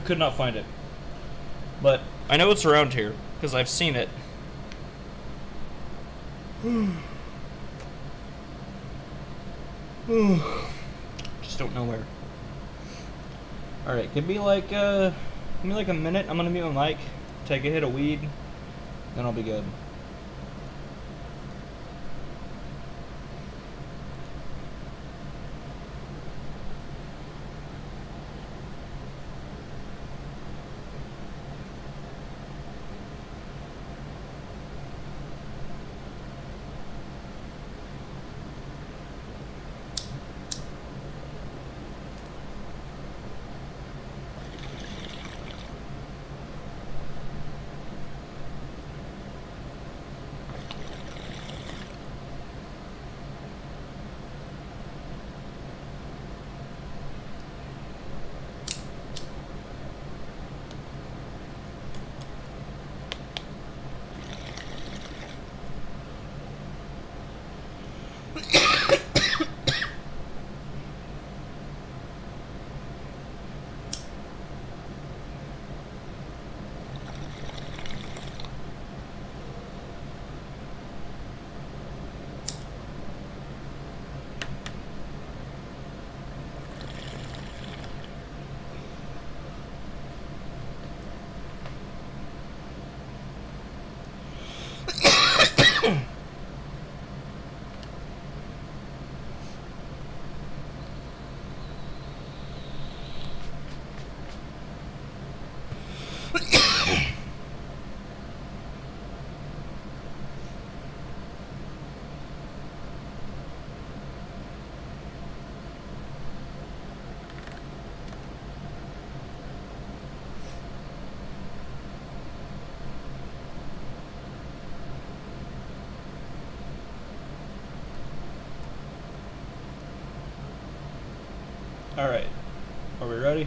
Could not find it. But I know it's around here, because I've seen it. Just don't know where. Alright, give me like a minute. I'm gonna mute my mic, take a hit of weed, then I'll be good. Alright, are we ready?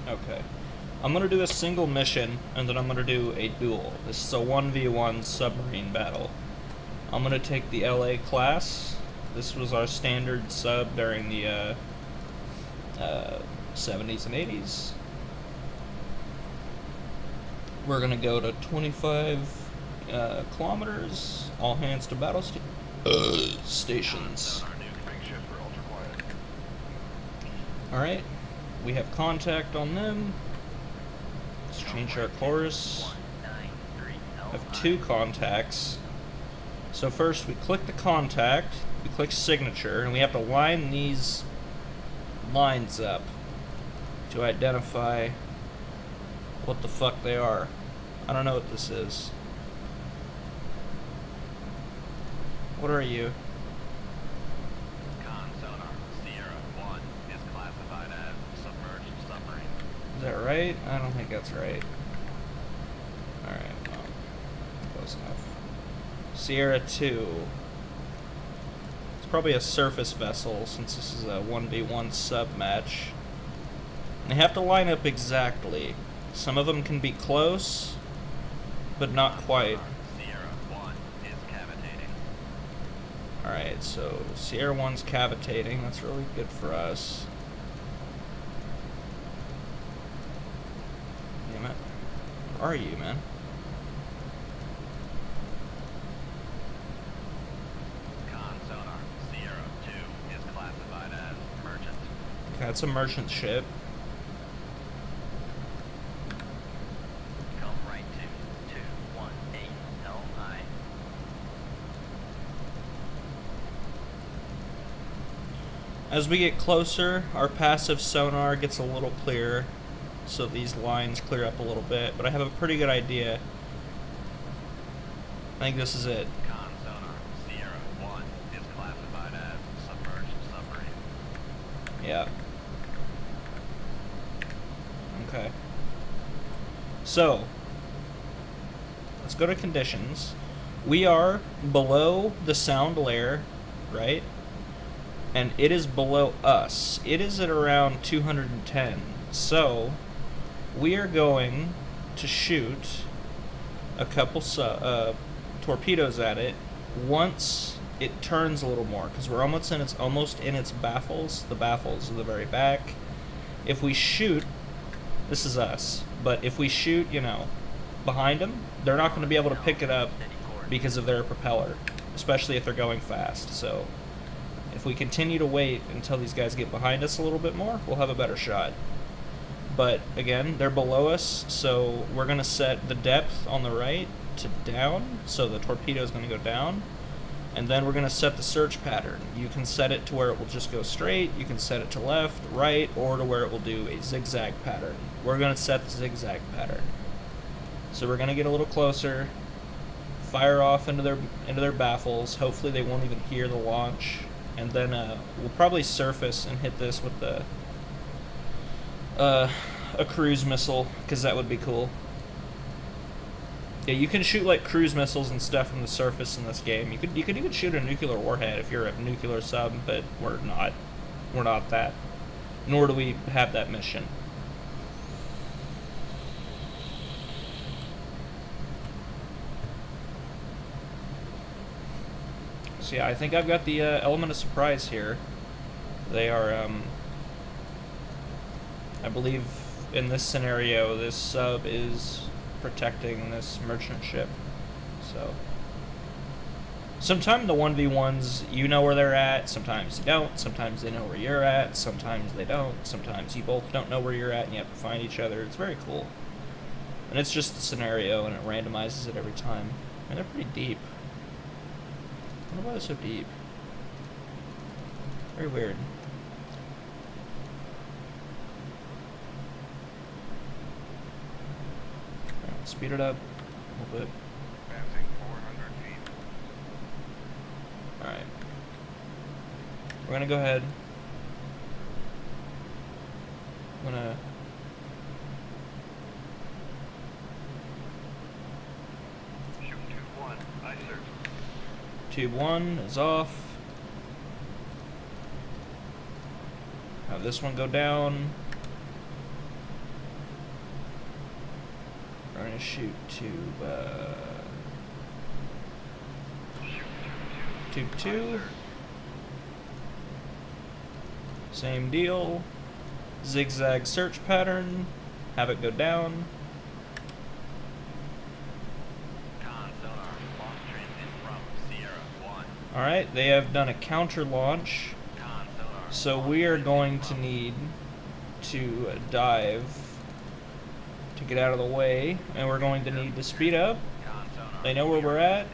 Okay. I'm gonna do a single mission, and then I'm gonna do a duel. This is a 1v1 submarine battle. I'm gonna take the LA class. This was our standard sub during the 70s and 80s. We're gonna go to 25 kilometers, all hands to battle stations. Alright, we have contact on them. Let's change our course. I have 2 contacts. So first we click the contact, we click signature, and we have to line these lines up to identify what the fuck they are. I don't know what this is. What are you? Con sonar, Sierra 1 is classified as submerged submarine. Is that right? I don't think that's right. Alright, well, close enough. Sierra 2. It's probably a surface vessel since this is a 1v1 sub match. And they have to line up exactly. Some of them can be close, but not quite. Sierra 1 is cavitating. Alright, so Sierra 1's cavitating. That's really good for us. Damn it. Where are you, man? Con sonar, Sierra 2 is classified as merchant. Okay, that's a merchant ship. Come right to 218 LI. As we get closer, our passive sonar gets a little clearer, so these lines clear up a little bit, but I have a pretty good idea. I think this is it. Con sonar, Sierra 1 is classified as submerged submarine. Yeah. Okay. So, let's go to conditions. We are below the sound layer, right? and it is below us. It is at around 210. So we are going to shoot a couple torpedoes at it once it turns a little more, because we're almost in its baffles. The baffles are the very back. If we shoot, this is us, but if we shoot, you know, behind them, they're not going to be able to pick it up because of their propeller, especially if they're going fast. So if we continue to wait until these guys get behind us a little bit more, we'll have a better shot. But again, they're below us, so we're going to set the depth on the right to down, so the torpedo is going to go down. And then we're going to set the search pattern. You can set it to where it will just go straight, you can set it to left, right, or to where it will do a zigzag pattern. We're going to set the zigzag pattern. So we're going to get a little closer, fire off into their baffles. Hopefully they won't even hear the launch. And then we'll probably surface and hit this with a cruise missile, because that would be cool. Yeah, you can shoot like cruise missiles and stuff from the surface in this game. You could even shoot a nuclear warhead if you're a nuclear sub, but we're not. We're not that. Nor do we have that mission. So yeah, I think I've got the element of surprise here. They are, I believe in this scenario, this sub is protecting this merchant ship. So sometimes the 1v1s, you know where they're at, sometimes you don't, sometimes they know where you're at, sometimes they don't, sometimes you both don't know where you're at and you have to find each other. It's very cool. And it's just the scenario and it randomizes it every time. And they're pretty deep. I wonder why they're so deep. Very weird. Speed it up a little bit. Passing 400 feet. Alright. We're gonna go ahead. I'm gonna... Shoot 2-1. Aye, sir. Tube 1 is off. Have this one go down. We're gonna shoot tube, tube 2. Same deal. Zigzag search pattern. Have it go down. Con sonar. Launch transit from Sierra 1. Alright, they have done a counter launch. Con sonar. So we are going to need to dive to get out of the way, and we're going to need to speed up. Con sonar. They know where we're at,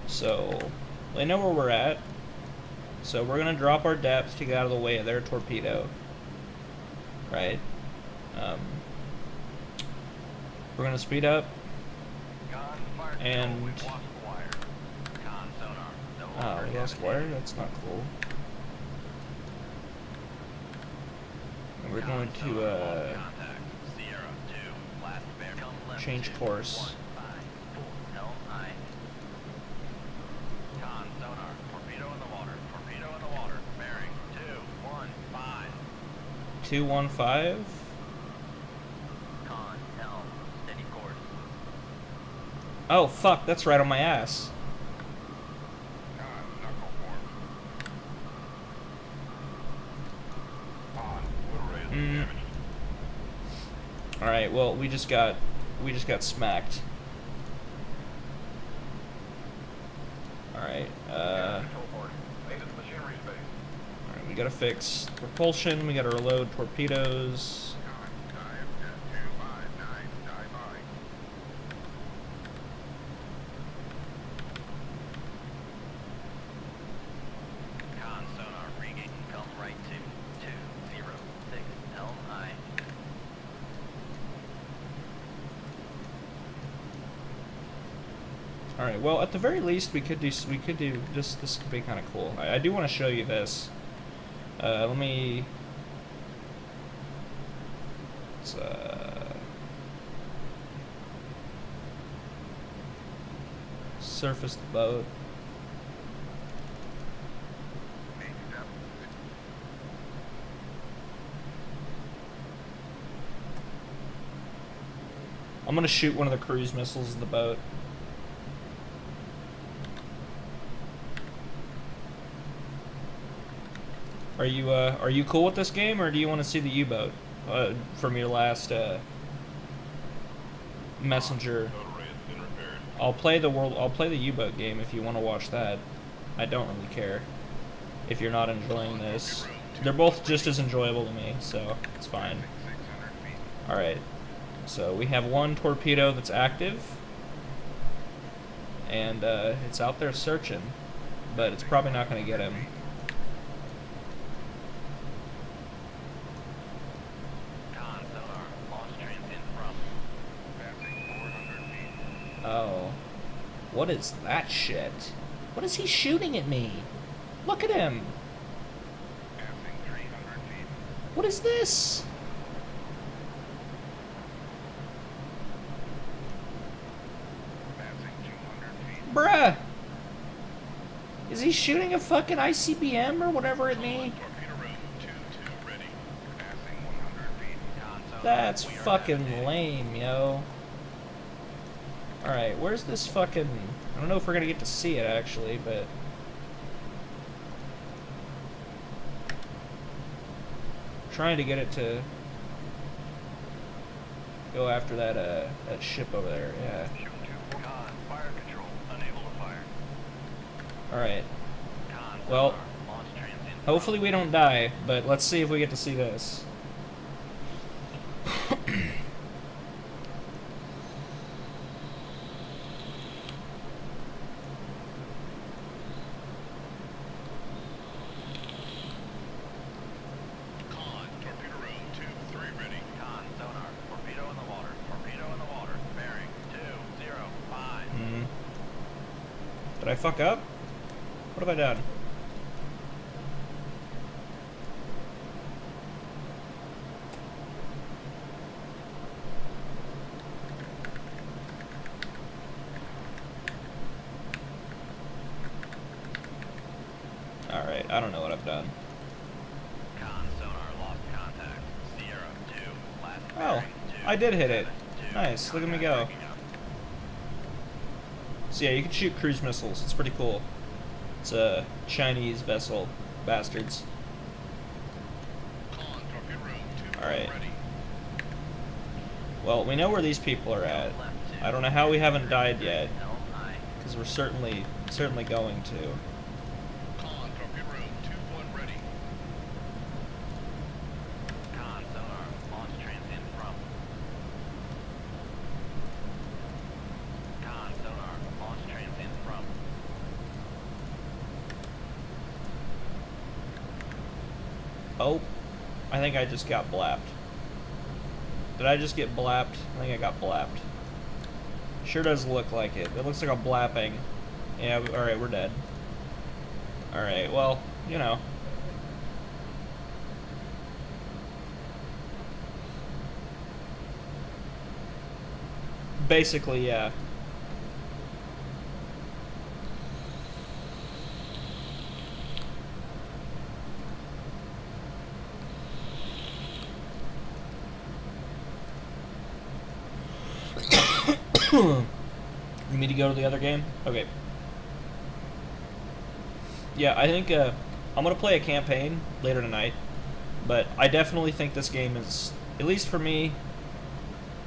so they know where we're at. So we're gonna drop our depth to get out of the way of their torpedo. Right. We're gonna speed up, Con fire and control, we've lost the wire. Con sonar. No longer we lost navigating. wire. That's not cool. And we're Con going sonar, to lost contact. Sierra 2. Last bear. Come left change 2, course. 1, 5, 4, helm aye. Con sonar. Torpedo in the water. Torpedo in the water. Bearing 215. 215. Con helm. Steady course. Oh fuck, that's right on my ass. Con knuckle form. Con little raise damage. All right, well we just got smacked. All right, Control board. Latest machinery space. all right, we gotta fix propulsion. We gotta reload torpedoes. Con dive at 259. Dive aye. Con sonar rigging. Come right to 206. Helm aye. All right, well at the very least we could do this. This could be kind of cool. I do want to show you this. Let me. Let's, surface the boat. I'm gonna shoot one of the cruise missiles in the boat. Are you cool with this game, or do you want to see the U-boat from your last messenger? I'll play the U-boat game if you want to watch that. I don't really care if you're not enjoying this. They're both just as enjoyable to me, so it's fine. Alright, so we have one torpedo that's active, and it's out there searching, but it's probably not going to get him. Oh. What is that shit? What is he shooting at me? Look at him! What is this? Bruh! Is he shooting a fucking ICBM or whatever at me? That's fucking lame, yo. Alright, where's this fucking... I don't know if we're gonna get to see it, actually, but... trying to get it to... go after that, that ship over there, yeah. Alright. Well, hopefully we don't die, but let's see if we get to see this. Did I fuck up? What have I done? Alright, I don't know what I've done. Oh, I did hit it. Nice, look at me go. So yeah, you can shoot cruise missiles. It's pretty cool. It's a Chinese vessel. Bastards. Alright. Well, we know where these people are at. I don't know how we haven't died yet. Because we're certainly going to. Oh, I think I just got blapped. Did I just get blapped? I think I got blapped. Sure does look like it. It looks like a blapping. Yeah, alright, we're dead. Alright, well, you know. Basically, yeah. You need me to go to the other game? Okay. Yeah, I think I'm going to play a campaign later tonight, but I definitely think this game is, at least for me,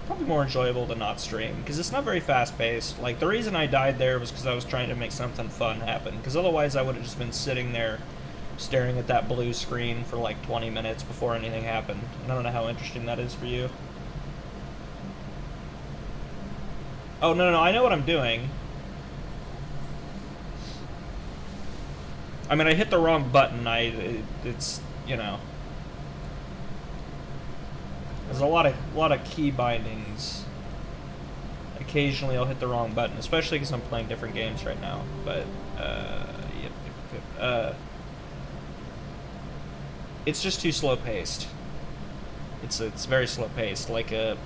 probably more enjoyable to not stream, because it's not very fast-paced. Like, the reason I died there was because I was trying to make something fun happen, because otherwise I would have just been sitting there staring at that blue screen for like 20 minutes before anything happened. And I don't know how interesting that is for you. Oh, no, I know what I'm doing. I mean, I hit the wrong button. It's, you know. There's a lot of key bindings. Occasionally I'll hit the wrong button, especially because I'm playing different games right now. But, yep. It's just too slow-paced. It's very slow-paced, like a...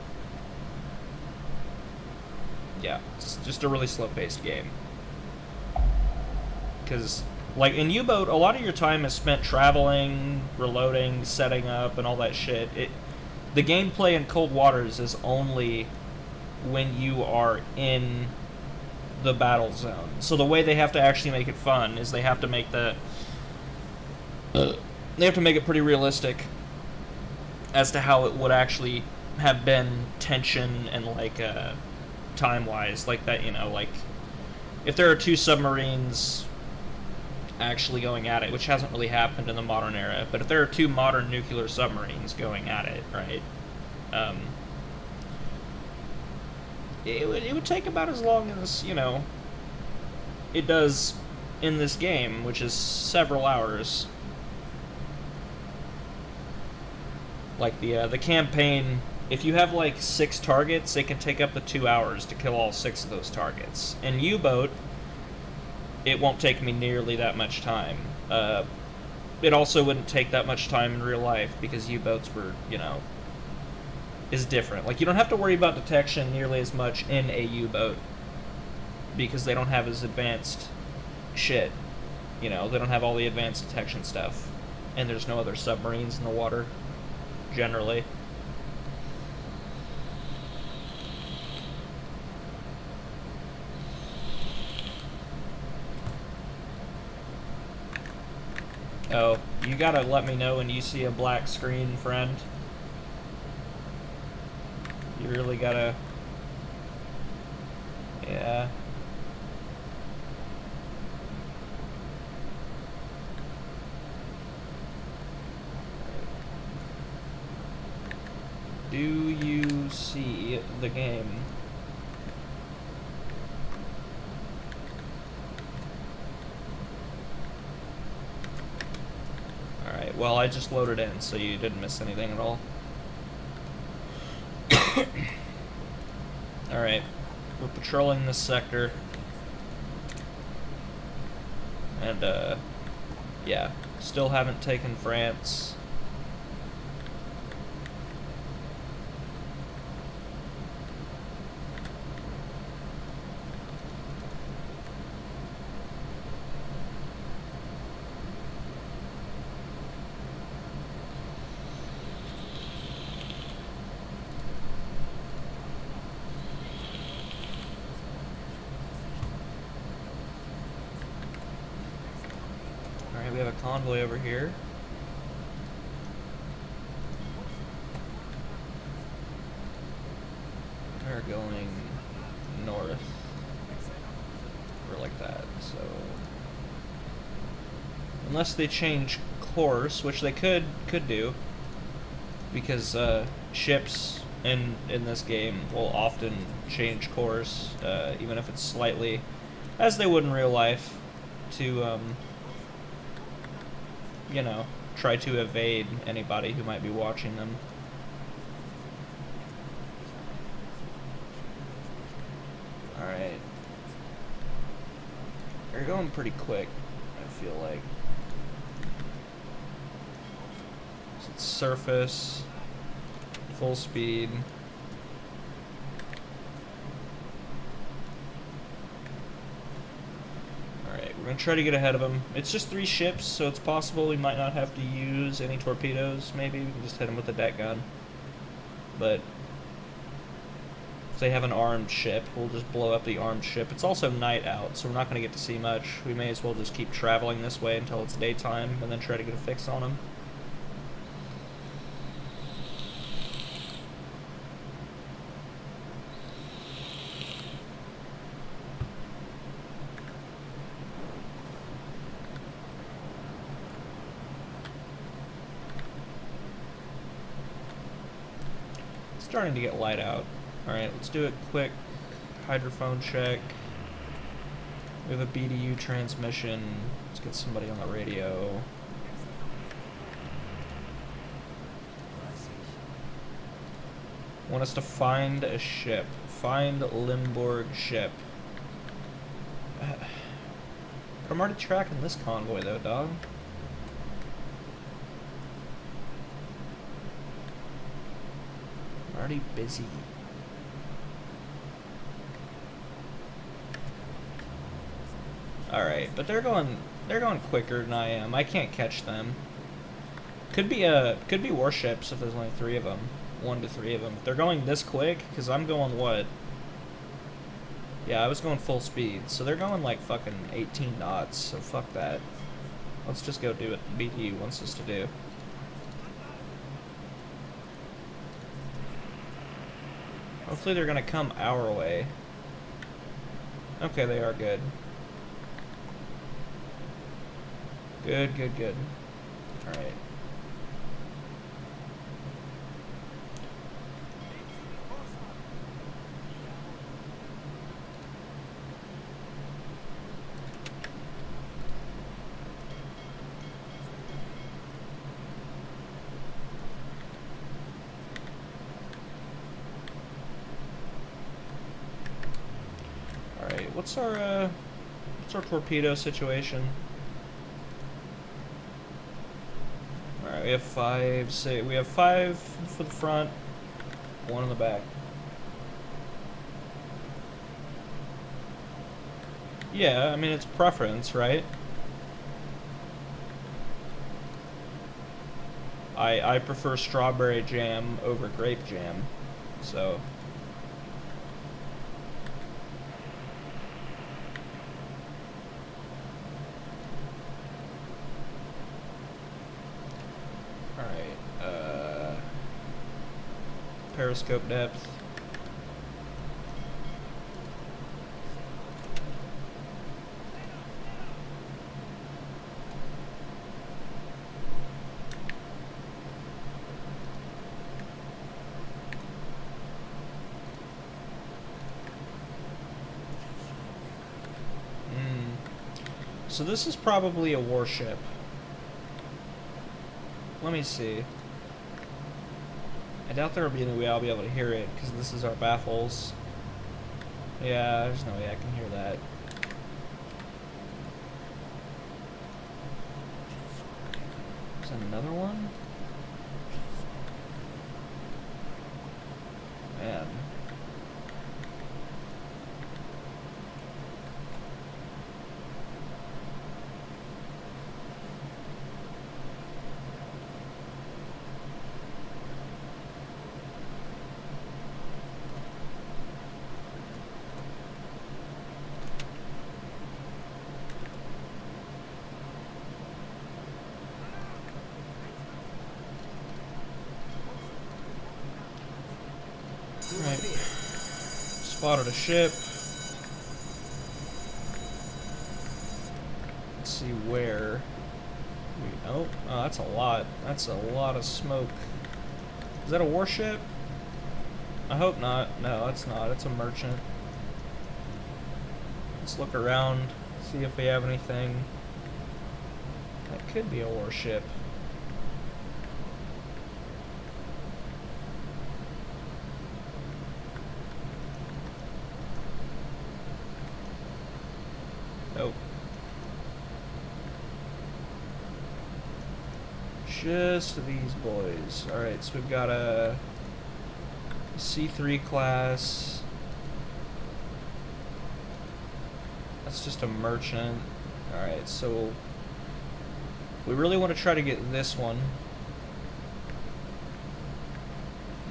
Yeah, it's just a really slow-paced game. Because, like, in U-Boat, a lot of your time is spent traveling, reloading, setting up, and all that shit. The gameplay in Cold Waters is only when you are in the battle zone. So the way they have to actually make it fun is they have to make they have to make it pretty realistic as to how it would actually have been tension and like time wise, like that, you know, like if there are two submarines actually going at it, which hasn't really happened in the modern era, but if there are two modern nuclear submarines going at it, right, it would take about as long as, you know, it does in this game, which is several hours. Like the campaign, if you have like 6 targets, it can take up to 2 hours to kill all 6 of those targets. In U-Boat, it won't take me nearly that much time. It also wouldn't take that much time in real life because U-Boats were, you know, is different. Like, you don't have to worry about detection nearly as much in a U-Boat because they don't have as advanced shit. You know, they don't have all the advanced detection stuff. And there's no other submarines in the water, generally. Oh, you gotta let me know when you see a black screen, friend. You really gotta... Yeah. Do you see the game? Alright, well, I just loaded in, so you didn't miss anything at all. Alright, we're patrolling this sector. And, yeah, still haven't taken France. We have a convoy over here. They're going north. Or like that, so... Unless they change course, which they could do. Because ships in this game will often change course, even if it's slightly, as they would in real life, to you know, try to evade anybody who might be watching them. Alright. They're going pretty quick, I feel like. So it's surface, full speed. We're going to try to get ahead of them. It's just 3 ships, so it's possible we might not have to use any torpedoes, maybe. We can just hit them with the deck gun. But if they have an armed ship, we'll just blow up the armed ship. It's also night out, so we're not going to get to see much. We may as well just keep traveling this way until it's daytime, and then try to get a fix on them. Starting to get light out. Alright, let's do a quick hydrophone check. We have a BDU transmission. Let's get somebody on the radio. Want us to find a ship. Find Limburg ship. But I'm already tracking this convoy though, dog. Already busy. Alright, but they're going quicker than I am. I can't catch them. Could be warships if there's only 3 of them. 1 to 3 of them. If they're going this quick, because I'm going what? Yeah, I was going full speed, so they're going like fucking 18 knots, so fuck that. Let's just go do what BTU wants us to do. Hopefully they're gonna come our way. Okay, they are good. Good, good, good. Alright. Alright, what's our torpedo situation? Alright, we have 5, say we have 5 for the front, 1 in the back. Yeah, I mean it's preference, right? I prefer strawberry jam over grape jam, so. Alright, periscope depth. So this is probably a warship. Let me see. I doubt there will be any way I'll be able to hear it, because this is our baffles. Yeah, there's no way I can hear that. There's another one? Man. Right. Spotted a ship. Let's see where. Oh, that's a lot. That's a lot of smoke. Is that a warship? I hope not. No, it's not. It's a merchant. Let's look around, see if we have anything. That could be a warship. Nope. Just these boys. Alright, so we've got a C3 class. That's just a merchant. Alright, so we really want to try to get this one.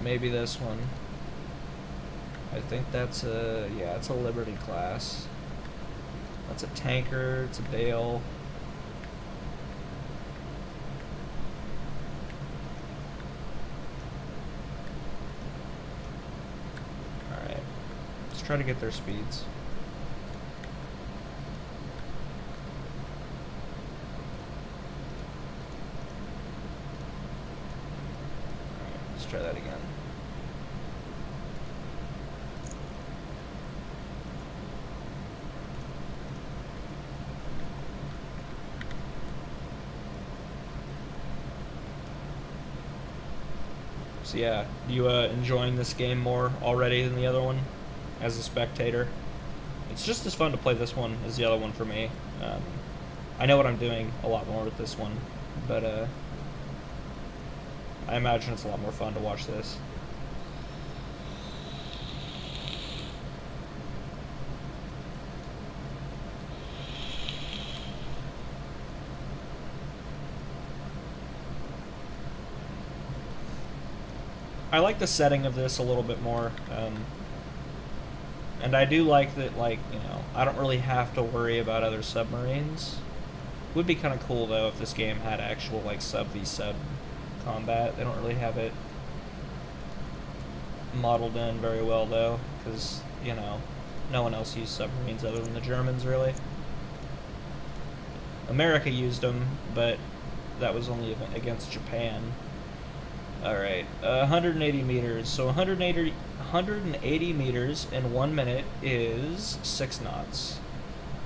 Maybe this one. I think that's a, yeah, it's a Liberty class. That's a tanker, it's a Dale. Alright, let's try to get their speeds. Alright, let's try that again. So yeah, you enjoying this game more already than the other one as a spectator? It's just as fun to play this one as the other one for me. I know what I'm doing a lot more with this one, but I imagine it's a lot more fun to watch this. I like the setting of this a little bit more. And I do like that, like, you know, I don't really have to worry about other submarines. Would be kind of cool, though, if this game had actual, like, sub-v-sub combat. They don't really have it modeled in very well, though, because, you know, no one else used submarines other than the Germans, really. America used them, but that was only against Japan. Alright, 180 meters. So 180 meters in 1 minute is 6 knots.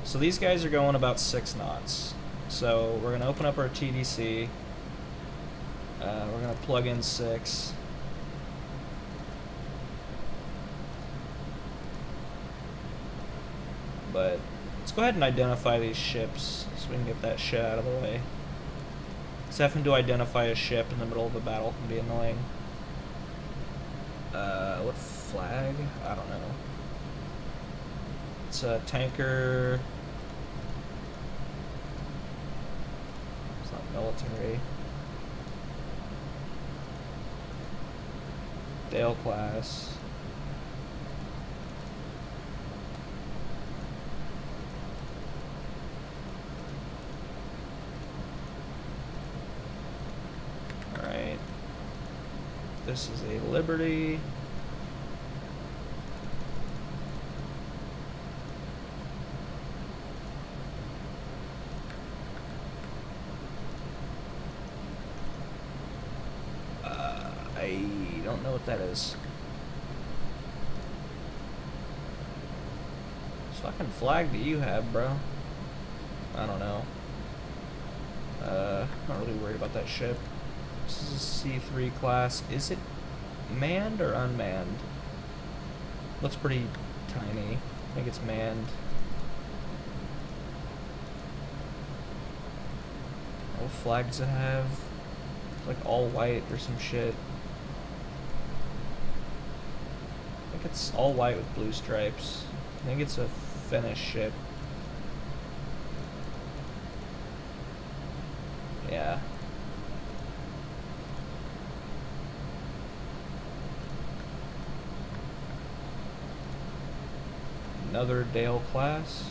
So these guys are going about 6 knots. So we're going to open up our TDC. We're going to plug in 6. But let's go ahead and identify these ships so we can get that shit out of the way. Because having to identify a ship in the middle of a battle can be annoying. What flag? I don't know. It's a tanker. It's not military. Dale class. Alright. This is a Liberty. I don't know what that is. What fucking flag do you have, bro? I don't know. Not really worried about that ship. This is a C3 class. Is it manned or unmanned? Looks pretty tiny. I think it's manned. What flag does it have? It's like all white or some shit. I think it's all white with blue stripes. I think it's a Finnish ship. Yeah. Another Dale class.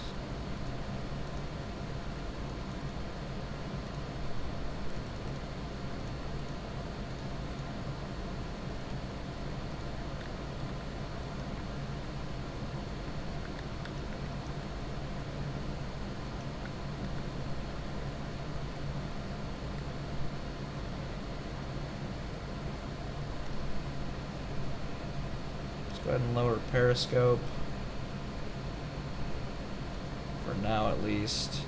Go ahead and lower periscope. For now, at least.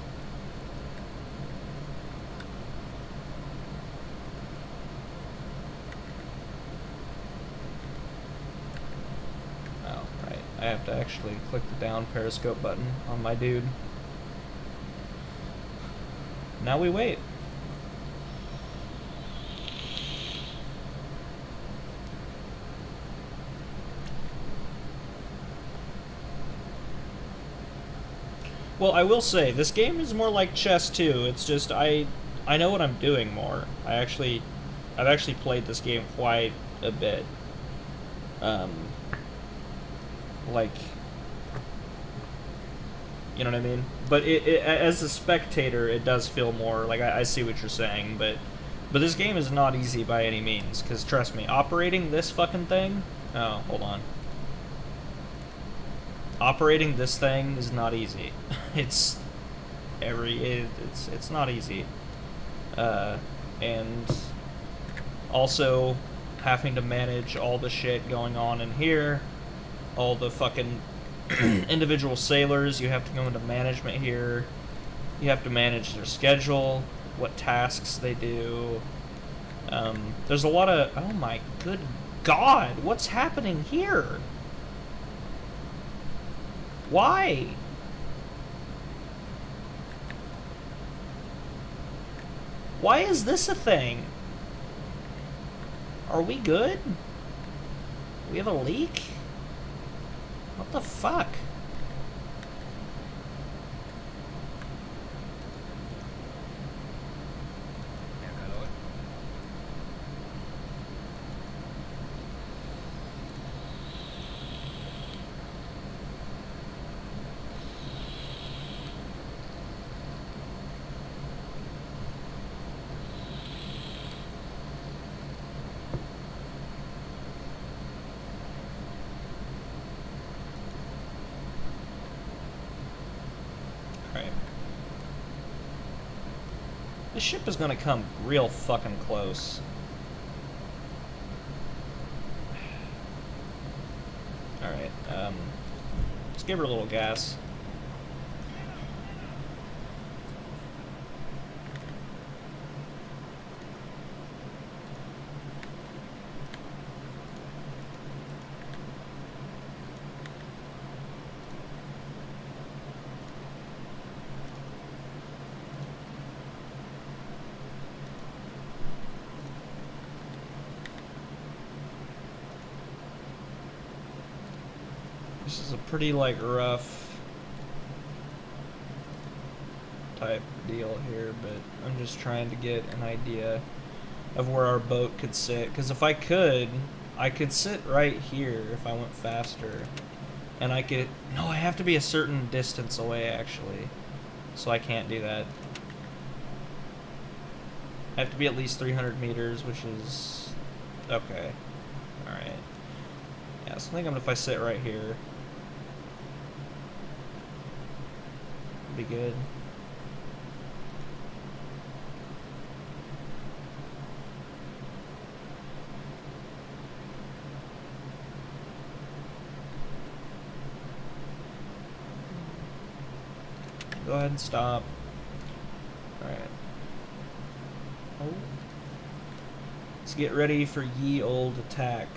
Oh, right. I have to actually click the down periscope button on my dude. Now we wait. Well, I will say, this game is more like chess too. It's just, I know what I'm doing more. I've actually played this game quite a bit. Like, you know what I mean? But as a spectator, it does feel more, like, I see what you're saying, but this game is not easy by any means, because trust me, operating this fucking thing, oh, hold on. Operating this thing is not easy. It's not easy. And also having to manage all the shit going on in here, all the fucking individual sailors, you have to go into management here. You have to manage their schedule, what tasks they do. There's a lot of, oh my good God, what's happening here? Why? Why is this a thing? Are we good? We have a leak? What the fuck? This ship is gonna come real fucking close. Alright, let's give her a little gas. This is a pretty, like, rough type deal here, but I'm just trying to get an idea of where our boat could sit. Because if I could sit right here if I went faster. And I could... No, I have to be a certain distance away, actually. So I can't do that. I have to be at least 300 meters, which is... Okay. Alright. Yeah, so I think if I sit right here... be good. Go ahead and stop. Alright. Oh. Let's get ready for ye old attack.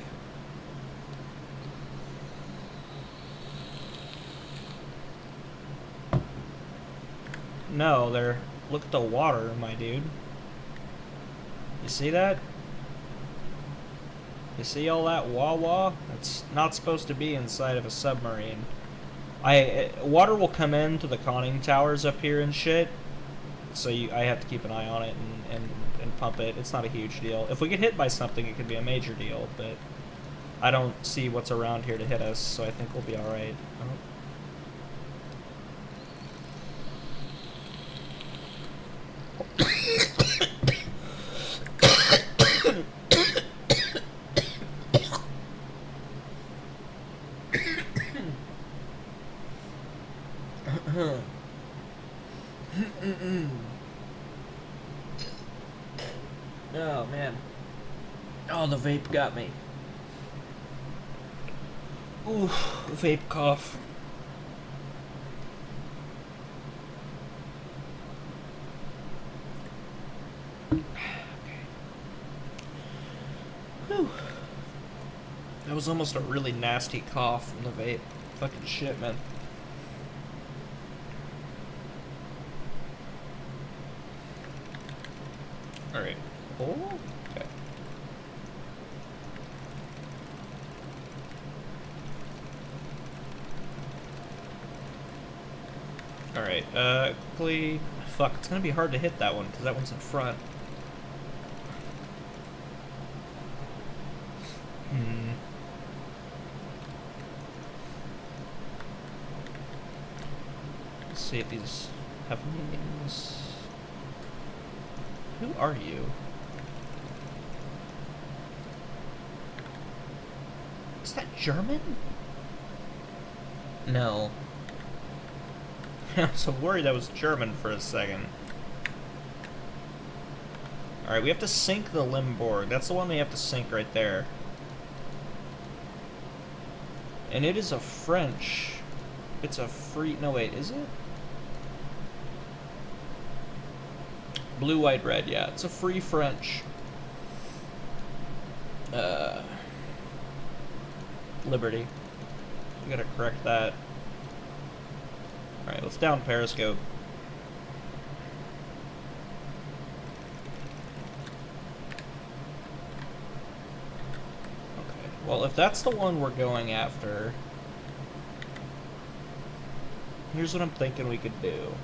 No, there. Look at the water, my dude. You see that? You see all that wah-wah? It's not supposed to be inside of a submarine. Water will come into the conning towers up here and shit, so I have to keep an eye on it and pump it. It's not a huge deal. If we get hit by something, it could be a major deal, but I don't see what's around here to hit us, so I think we'll be alright. Oh, man. Oh, the vape got me. Ooh, vape cough. Whew. That was almost a really nasty cough from the vape. Fucking shit, man. Alright. Oh, okay. Alright, quickly... Fuck, it's gonna be hard to hit that one, because that one's in front. Let's see if these have names. Who are you? Is that German? No. I was so worried that was German for a second. Alright, we have to sink the Limborg. That's the one we have to sink right there. And it is a French. It's a free... No, wait, is it? Blue, white, red, yeah. It's a free French. Liberty. We gotta correct that. Alright, let's down Periscope. Okay, well, if that's the one we're going after, here's what I'm thinking we could do.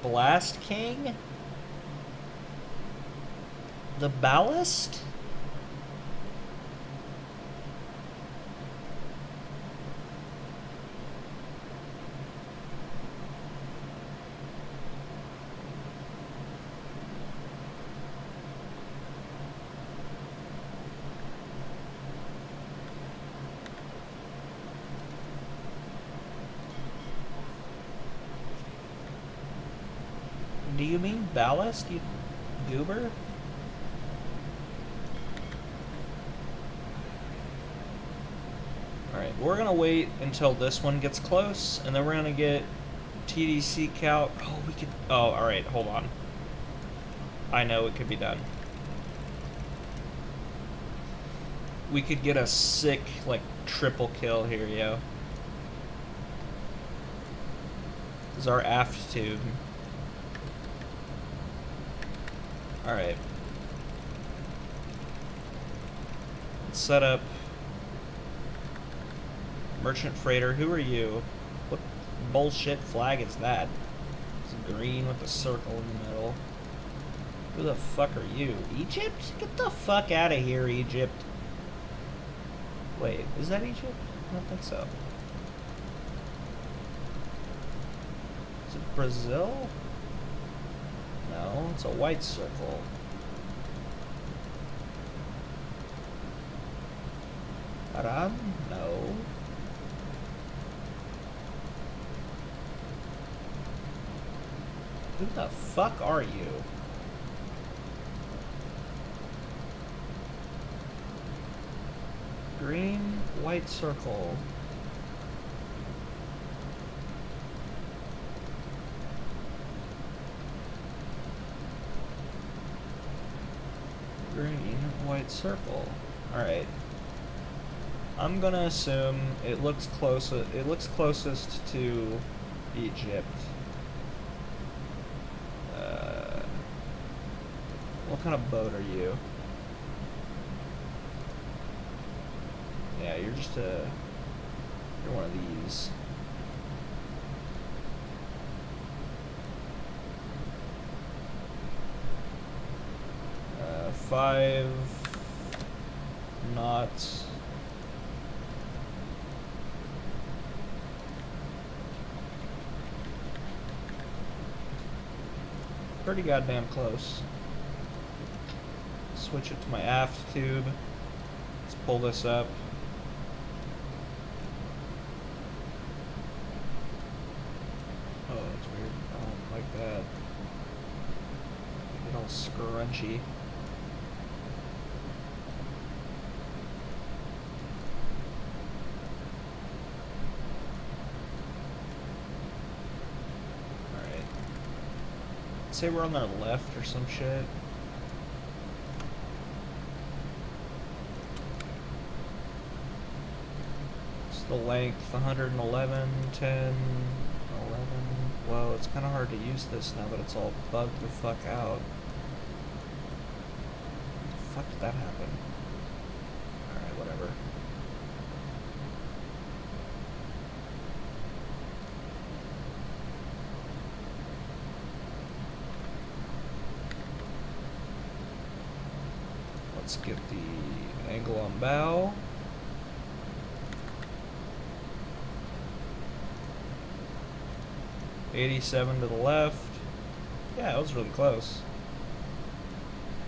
Blast King? The Ballast? Do you mean ballast, you goober? Alright, we're gonna wait until this one gets close, and then we're gonna get TDC calc. Oh, we could. Oh, alright, hold on. I know it could be done. We could get a sick, like, triple kill here, yo. This is our aft tube. Alright. Let's set up merchant freighter. Who are you? What bullshit flag is that? It's green with a circle in the middle. Who the fuck are you? Egypt? Get the fuck out of here, Egypt. Wait, is that Egypt? I don't think so. Is it Brazil? No, it's a white circle. Iran? No. Who the fuck are you? Green, white circle. Green, white circle. Alright. I'm gonna assume it looks closest to Egypt. What kind of boat are you? Yeah, you're just you're one of these. Five knots. Pretty goddamn close. Switch it to my aft tube. Let's pull this up. Oh, that's weird. I don't like that. Get all scrunchy. Alright. Say we're on their left or some shit. The length 111, 10, 11. Whoa, it's kind of hard to use this now that it's all bugged the fuck out. How the fuck did that happen? Alright, whatever. Let's get the angle on bow. $87 to the left. Yeah, it was really close.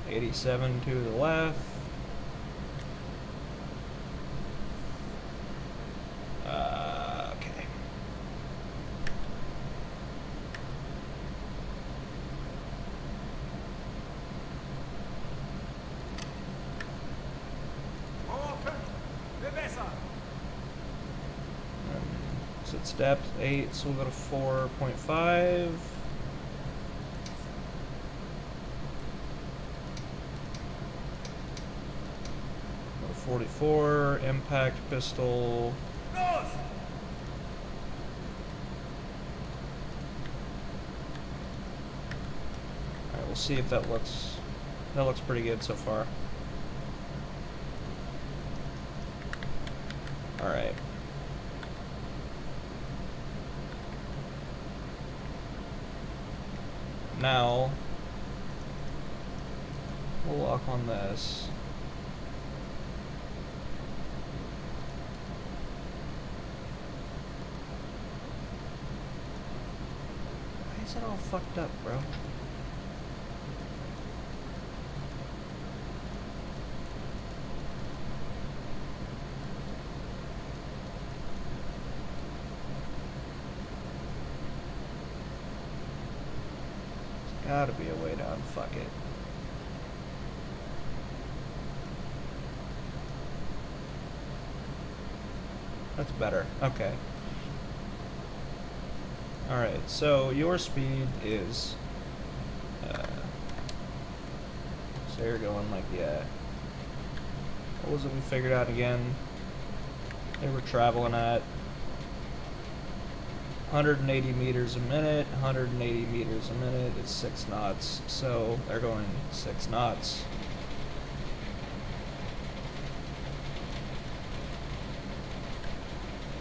87 to the left. Okay. So it's depth 8, so we'll go to 4.5. Go to 44, impact pistol. Alright, we'll see if that looks pretty good so far. Alright. Now, we'll lock on this. Why is it all fucked up, bro? Gotta be a way down. Fuck it. That's better. Okay. Alright, so your speed is... so you're going like, yeah. What was it we figured out again? They were traveling at 180 meters a minute. 180 meters a minute is 6 knots. So they're going 6 knots.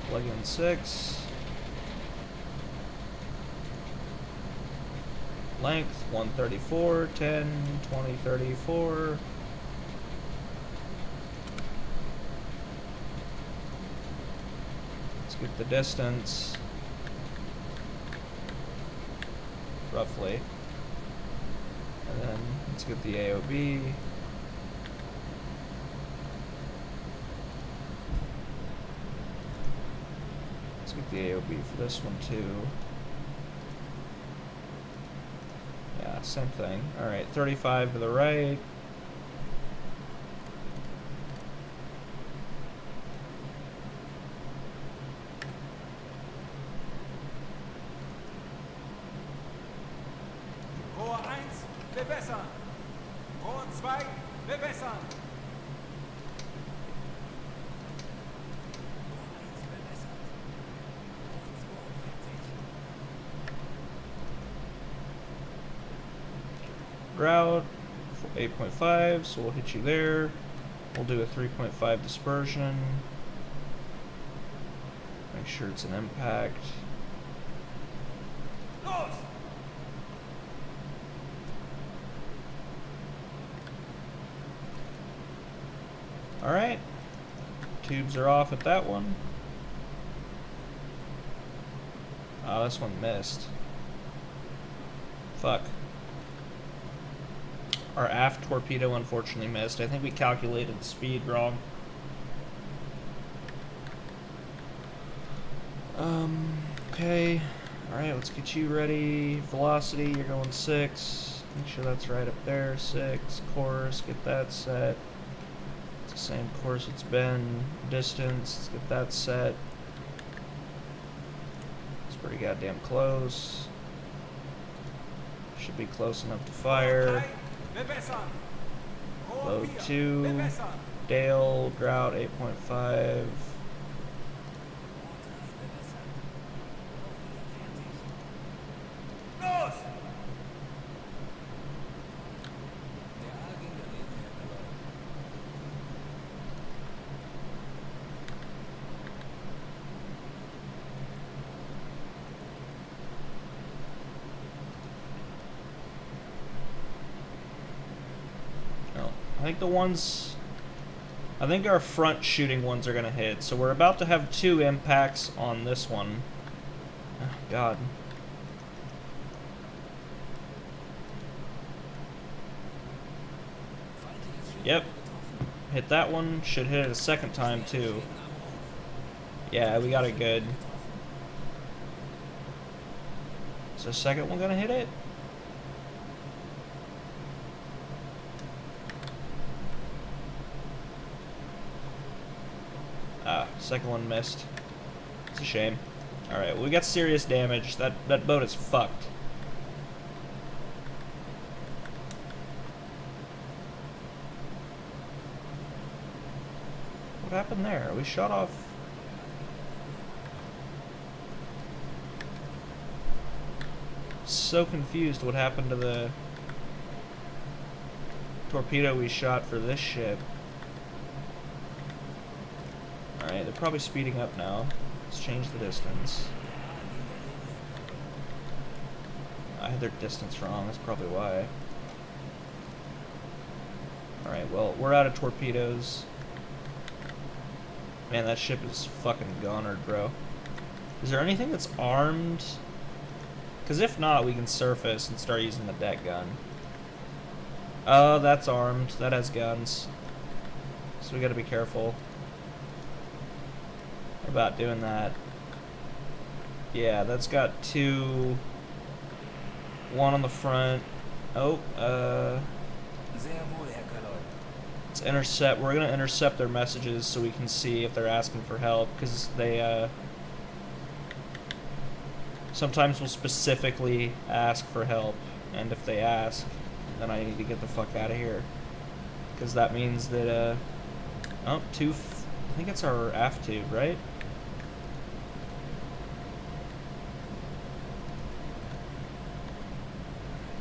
Plug in 6. Length 134, 10, 20, 34. Let's get the distance. Roughly. And then let's get the AOB. Let's get the AOB for this one too. Yeah, same thing. Alright, 35 to the right. Rohr 1, bewässern. Rohr 2, bewässern. Grout 8.5, so we'll hit you there. We'll do a 3.5 dispersion. Make sure it's an impact. Los! Alright. Tubes are off at that one. Oh, this one missed. Fuck. Our aft torpedo unfortunately missed. I think we calculated the speed wrong. Okay. Alright, let's get you ready. Velocity, you're going 6. Make sure that's right up there. 6. Course, get that set. It's the same course it's been. Distance, let's get that set. It's pretty goddamn close. Should be close enough to fire. Bewässern. Rohr Load 4, 2, bewässern. Dale, Grout 8.5. Los! Oh, I think our front shooting ones are gonna hit. So we're about to have 2 impacts on this one. Oh, God. Yep. Hit that one. Should hit it a second time, too. Yeah, we got it good. Is the second one gonna hit it? Ah, second one missed. It's a shame. Alright, well, we got serious damage. That boat is fucked. What happened there? We shot off... So confused what happened to the torpedo we shot for this ship. Alright, they're probably speeding up now. Let's change the distance. I had their distance wrong, that's probably why. Alright, well, we're out of torpedoes. Man, that ship is fucking gonered, bro. Is there anything that's armed? Because if not, we can surface and start using the deck gun. Oh, that's armed. That has guns. So we gotta be careful about doing that. Yeah, that's got 2. 1 on the front, Oh, Sehr wohl, Herr Kaloy. let's intercept. We're gonna intercept their messages so we can see if they're asking for help, because they sometimes will specifically ask for help, and if they ask, then I need to get the fuck out of here, because that means that I think it's our aft tube, right?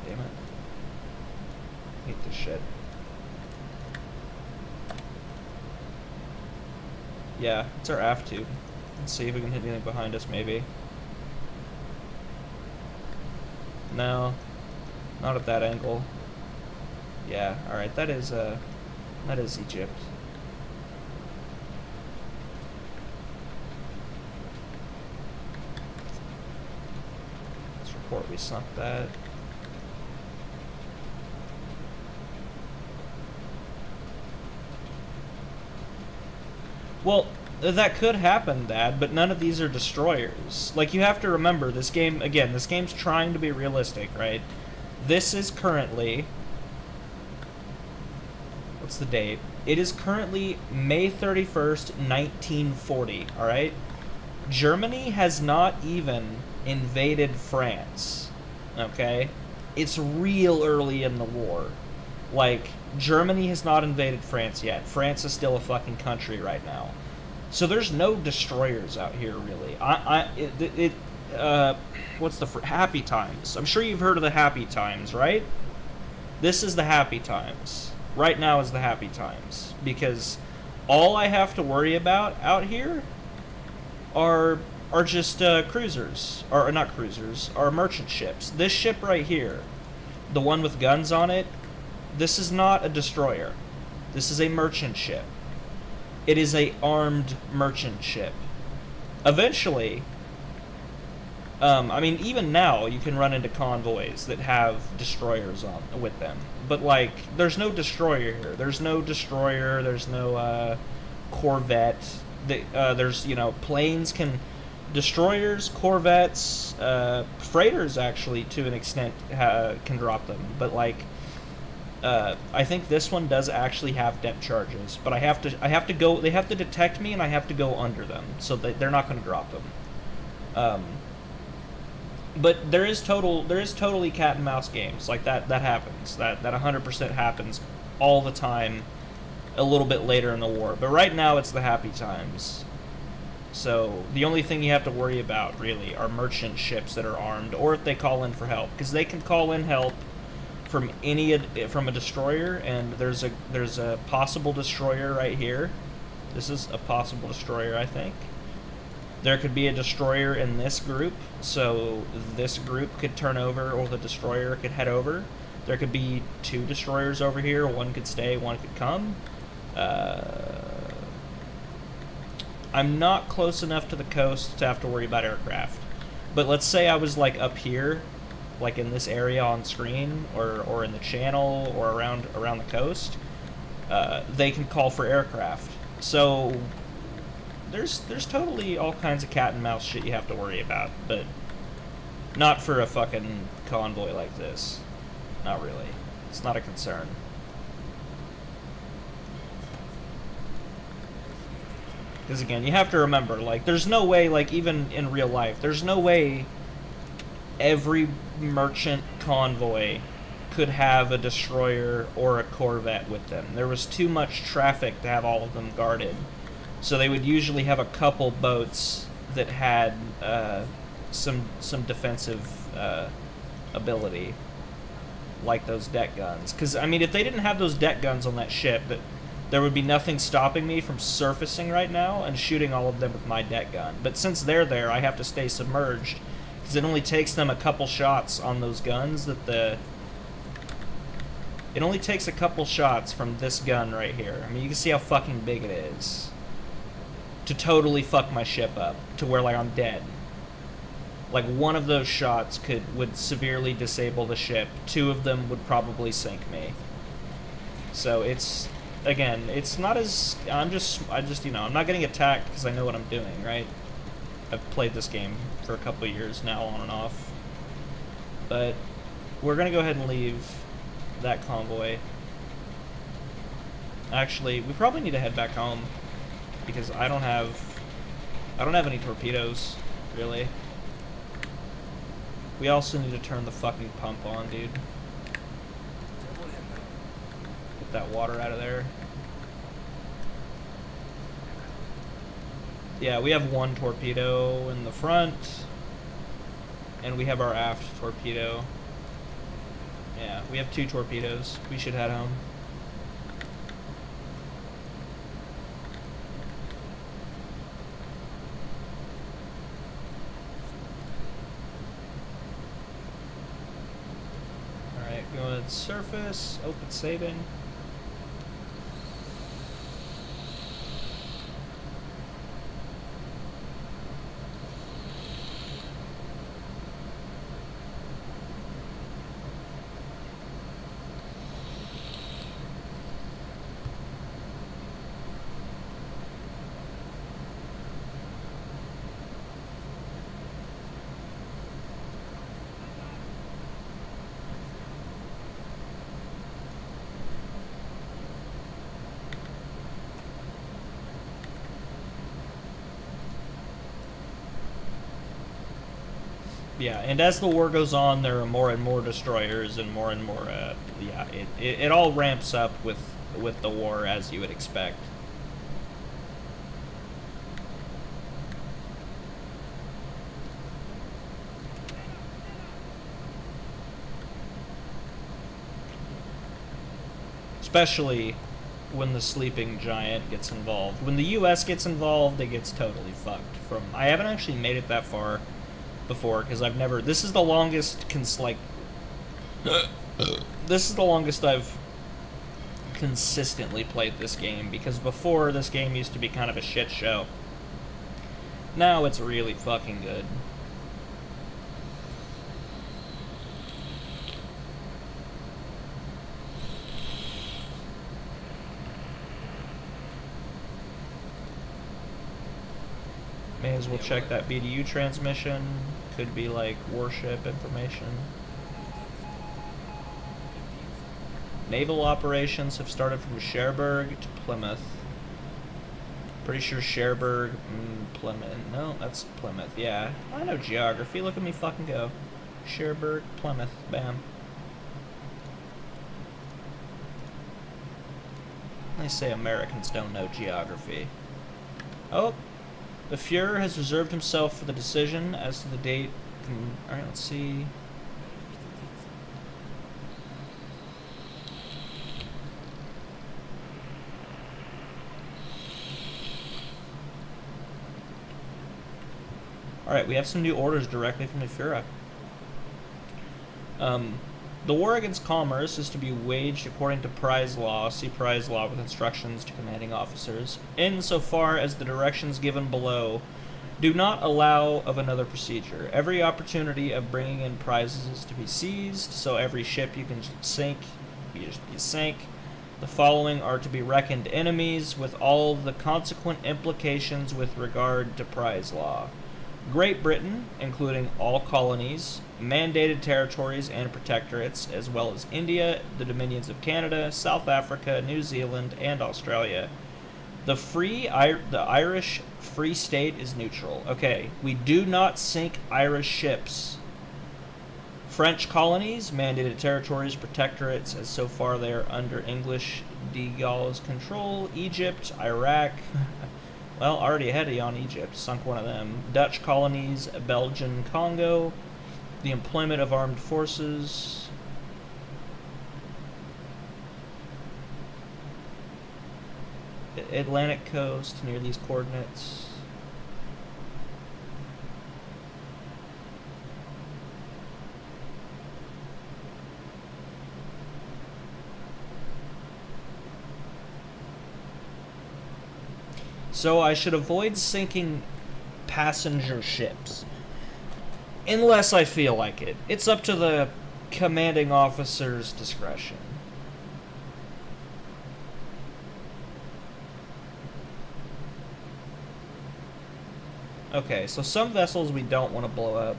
Damn it. Hate this shit. Yeah, it's our aft tube. Let's see if we can hit anything behind us, maybe. No. Not at that angle. Yeah, alright, that is Egypt. Let's report we sunk that. Well, that could happen, Dad, but none of these are destroyers. Like, you have to remember, this game, again, this game's trying to be realistic, right? This is currently... What's the date? It is currently May 31st, 1940, alright? Germany has not even invaded France, okay? It's real early in the war. Like, Germany has not invaded France yet. France is still a fucking country right now. So there's no destroyers out here, really. What's the Happy Times? I'm sure you've heard of the Happy Times, right? This is the Happy Times. Right now is the Happy Times. Because all I have to worry about out here are just cruisers. Or not cruisers, are merchant ships. This ship right here, the one with guns on it, this is not a destroyer. This is a merchant ship. It is a armed merchant ship. Eventually, I mean, even now, you can run into convoys that have destroyers on with them. But, like, there's no destroyer here. There's no destroyer. There's no corvette. There's, you know, planes can... Destroyers, corvettes, freighters, actually, to an extent, can drop them. But, like... I think this one does actually have depth charges, but I have to go. They have to detect me, and I have to go under them, so they're not going to drop them. But there is totally cat and mouse games like that. That happens. That 100% happens all the time. A little bit later in the war, but right now it's the Happy Times. So the only thing you have to worry about really are merchant ships that are armed, or if they call in for help, because they can call in help from a destroyer, and there's a possible destroyer right here. This is a possible destroyer, I think. There could be a destroyer in this group, so this group could turn over, or the destroyer could head over. There could be two destroyers over here. One could stay, one could come. I'm not close enough to the coast to have to worry about aircraft. But let's say I was like up here, like in this area on screen, or in the channel, or around the coast, they can call for aircraft. So there's totally all kinds of cat and mouse shit you have to worry about, but not for a fucking convoy like this. Not really. It's not a concern. Because again, you have to remember, like, there's no way, like, even in real life, there's no way every merchant convoy could have a destroyer or a corvette with them. There was too much traffic to have all of them guarded. So they would usually have a couple boats that had some defensive ability, like those deck guns. Because, I mean, if they didn't have those deck guns on that ship, there would be nothing stopping me from surfacing right now and shooting all of them with my deck gun. But since they're there, I have to stay submerged, because it only takes them a couple shots on those guns it only takes a couple shots from this gun right here. I mean, you can see how fucking big it is to totally fuck my ship up to where, like, I'm dead. Like, one of those shots would severely disable the ship. Two of them would probably sink me. So it's, again, it's not as, I just, you know, I'm not getting attacked because I know what I'm doing, right? I've played this game for a couple of years now, on and off. But we're gonna go ahead and leave. that convoy. Actually, we probably need to head back home because I don't have any torpedoes, really. We also need to turn the fucking pump on, dude. Get that water out of there. Yeah, we have one torpedo in the front, and we have our aft torpedo. Yeah, we have 2 torpedoes. We should head home. Alright, going surface, open saving. Yeah, and as the war goes on, there are more and more destroyers and more, yeah, it all ramps up with the war, as you would expect. Especially when the sleeping giant gets involved. When the US gets involved, it gets totally fucked. I haven't actually made it that far before because I've never. This is the longest this is the longest I've consistently played this game, because before this game used to be kind of a shit show. Now it's really fucking good. May as well check that BDU transmission. Could be like warship information. Naval operations have started from Cherbourg to Plymouth. Pretty sure Cherbourg, Plymouth. No, that's Plymouth. Yeah, I know geography. Look at me fucking go. Cherbourg, Plymouth. Bam. They say Americans don't know geography. Oh. The Fuhrer has reserved himself for the decision as to the date. Alright, let's see. Alright, we have some new orders directly from the Fuhrer. The war against commerce is to be waged according to prize law. See prize law with instructions to commanding officers. Insofar as the directions given below do not allow of another procedure. Every opportunity of bringing in prizes is to be seized, so every ship you can sink, you sink. The following are to be reckoned enemies, with all the consequent implications with regard to prize law. Great Britain, including all colonies, mandated territories and protectorates, as well as India, the dominions of Canada, South Africa, New Zealand, and Australia. The Irish Free State is neutral. Okay, we do not sink Irish ships. French colonies, mandated territories, protectorates, as so far they are under English de Gaulle's control. Egypt, Iraq... Well, already ahead of you on Egypt, sunk one of them. Dutch colonies, Belgian Congo, the employment of armed forces. Atlantic coast, near these coordinates. So I should avoid sinking passenger ships. Unless I feel like it. It's up to the commanding officer's discretion. Okay, so some vessels we don't want to blow up.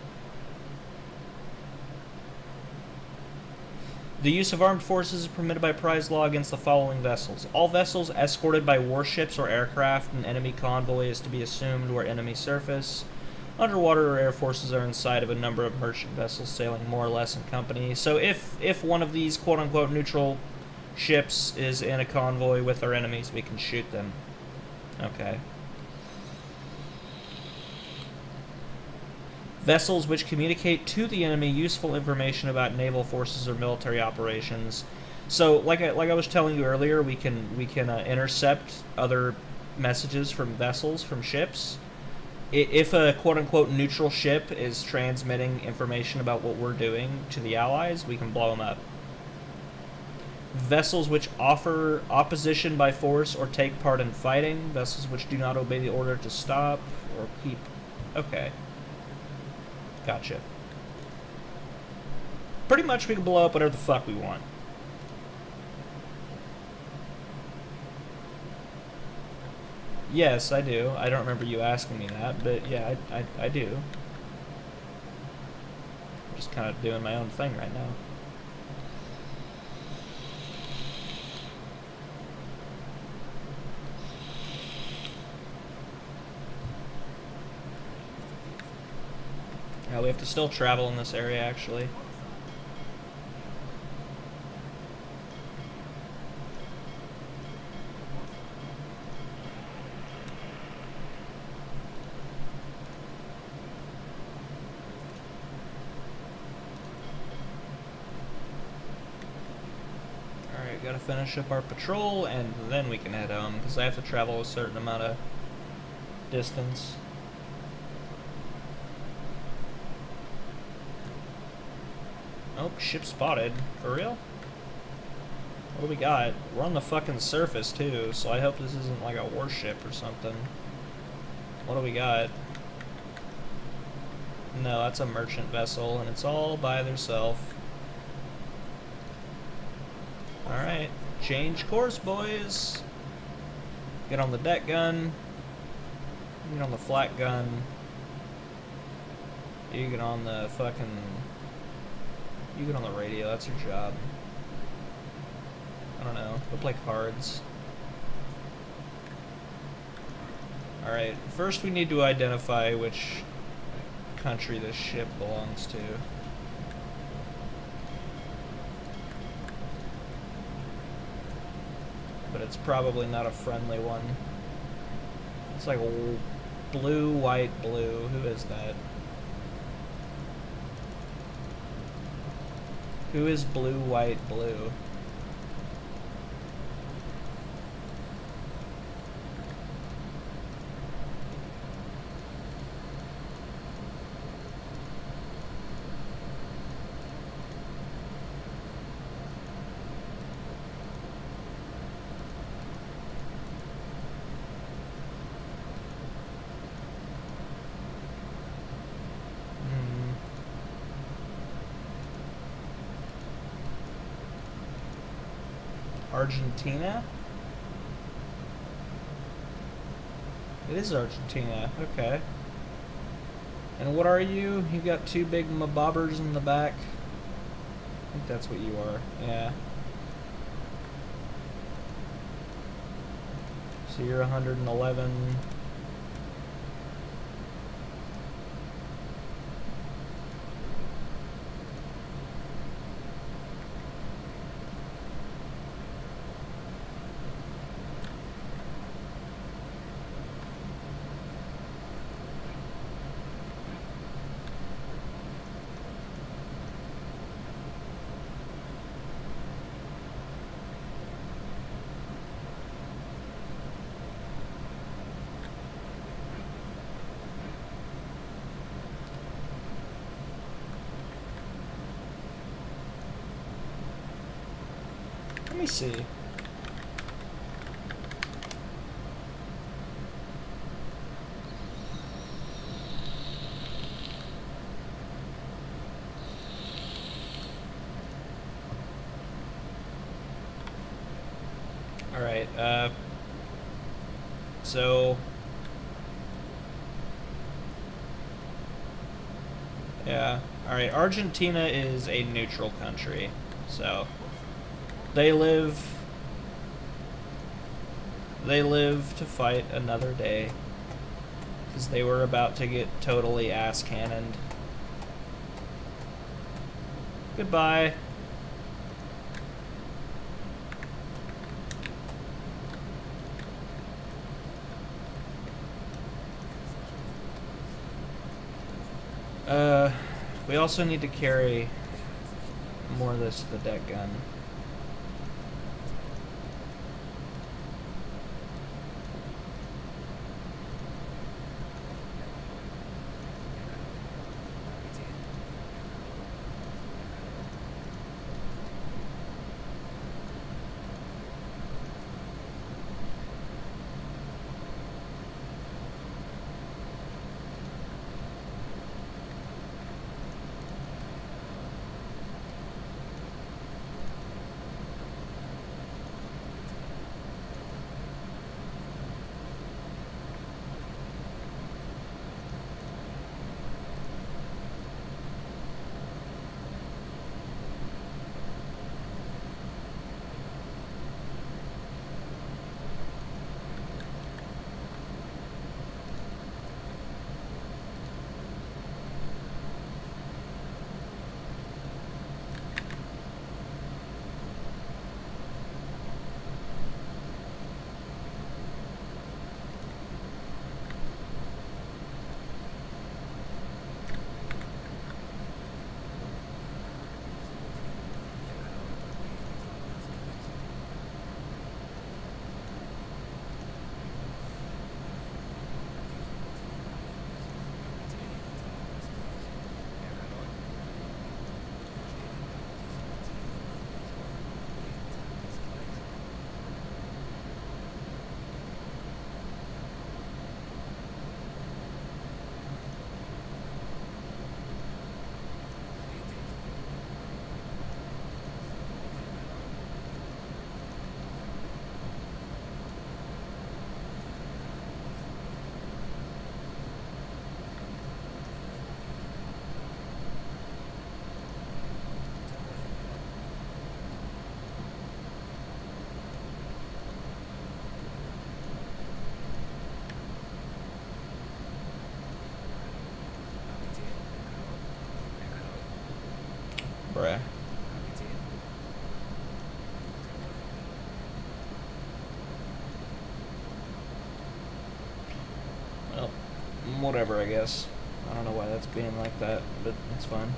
The use of armed forces is permitted by prize law against the following vessels. All vessels escorted by warships or aircraft and enemy convoy is to be assumed where enemy surface. Underwater or air forces are inside of a number of merchant vessels sailing more or less in company. So if one of these quote-unquote neutral ships is in a convoy with our enemies, we can shoot them. Okay. Vessels which communicate to the enemy useful information about naval forces or military operations. So, like I was telling you earlier, we can intercept other messages from vessels, from ships. If a quote-unquote neutral ship is transmitting information about what we're doing to the Allies, we can blow them up. Vessels which offer opposition by force or take part in fighting. Vessels which do not obey the order to stop or keep... Okay. Gotcha. Pretty much we can blow up whatever the fuck we want. Yes, I do. I don't remember you asking me that, but yeah, I do. I'm just kind of doing my own thing right now. Yeah, we have to still travel in this area, actually. Alright, gotta finish up our patrol, and then we can head home, because I have to travel a certain amount of distance. Oh, ship spotted. For real? What do we got? We're on the fucking surface, too, so I hope this isn't like a warship or something. What do we got? No, that's a merchant vessel, and it's all by theirself. Alright, change course, boys. Get on the deck gun. Get on the flat gun. You get on the fucking... You get on the radio, that's your job. I don't know, go play cards. Alright, first we need to identify which country this ship belongs to. But it's probably not a friendly one. It's like blue, white, blue. Who is that? Who is blue, white, blue? Argentina? It is Argentina, okay. And what are you? You got two big mabobbers in the back? I think that's what you are, yeah. So you're 111. Let me see. All right. So yeah. All right. Argentina is a neutral country. So they live to fight another day because they were about to get totally ass cannoned. Goodbye. We also need to carry more of this to the deck gun. Bruh. Well, whatever, I guess. I don't know why that's being like that, but it's fine.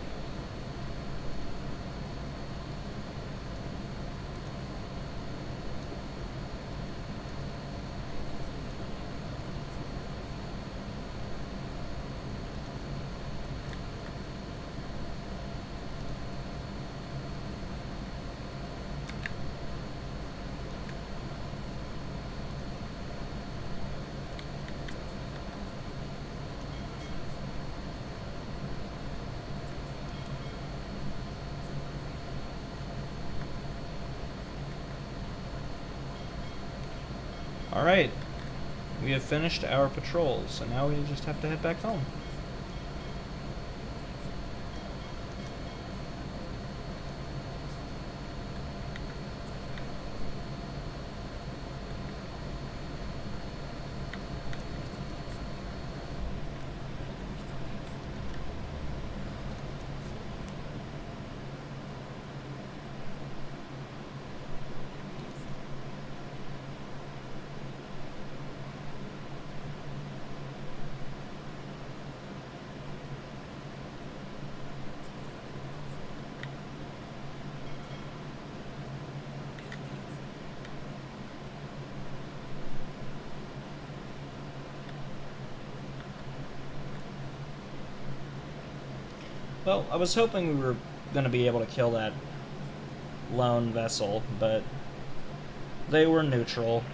Alright, we have finished our patrol, so now we just have to head back home. Well, I was hoping we were going to be able to kill that lone vessel, but they were neutral.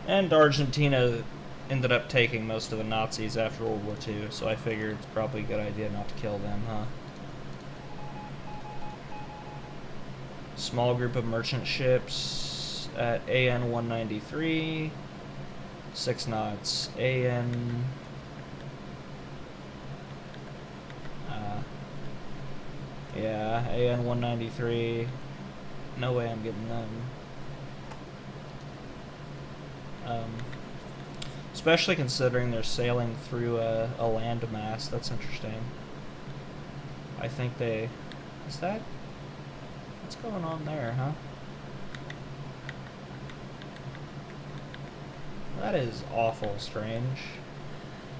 And Argentina ended up taking most of the Nazis after World War II, so I figured it's probably a good idea not to kill them, huh? Small group of merchant ships at AN 193, 6 knots, AN... Yeah, AN 193. No way I'm getting them. Especially considering they're sailing through a landmass. That's interesting. I think they... Is that... What's going on there, huh? That is awful strange.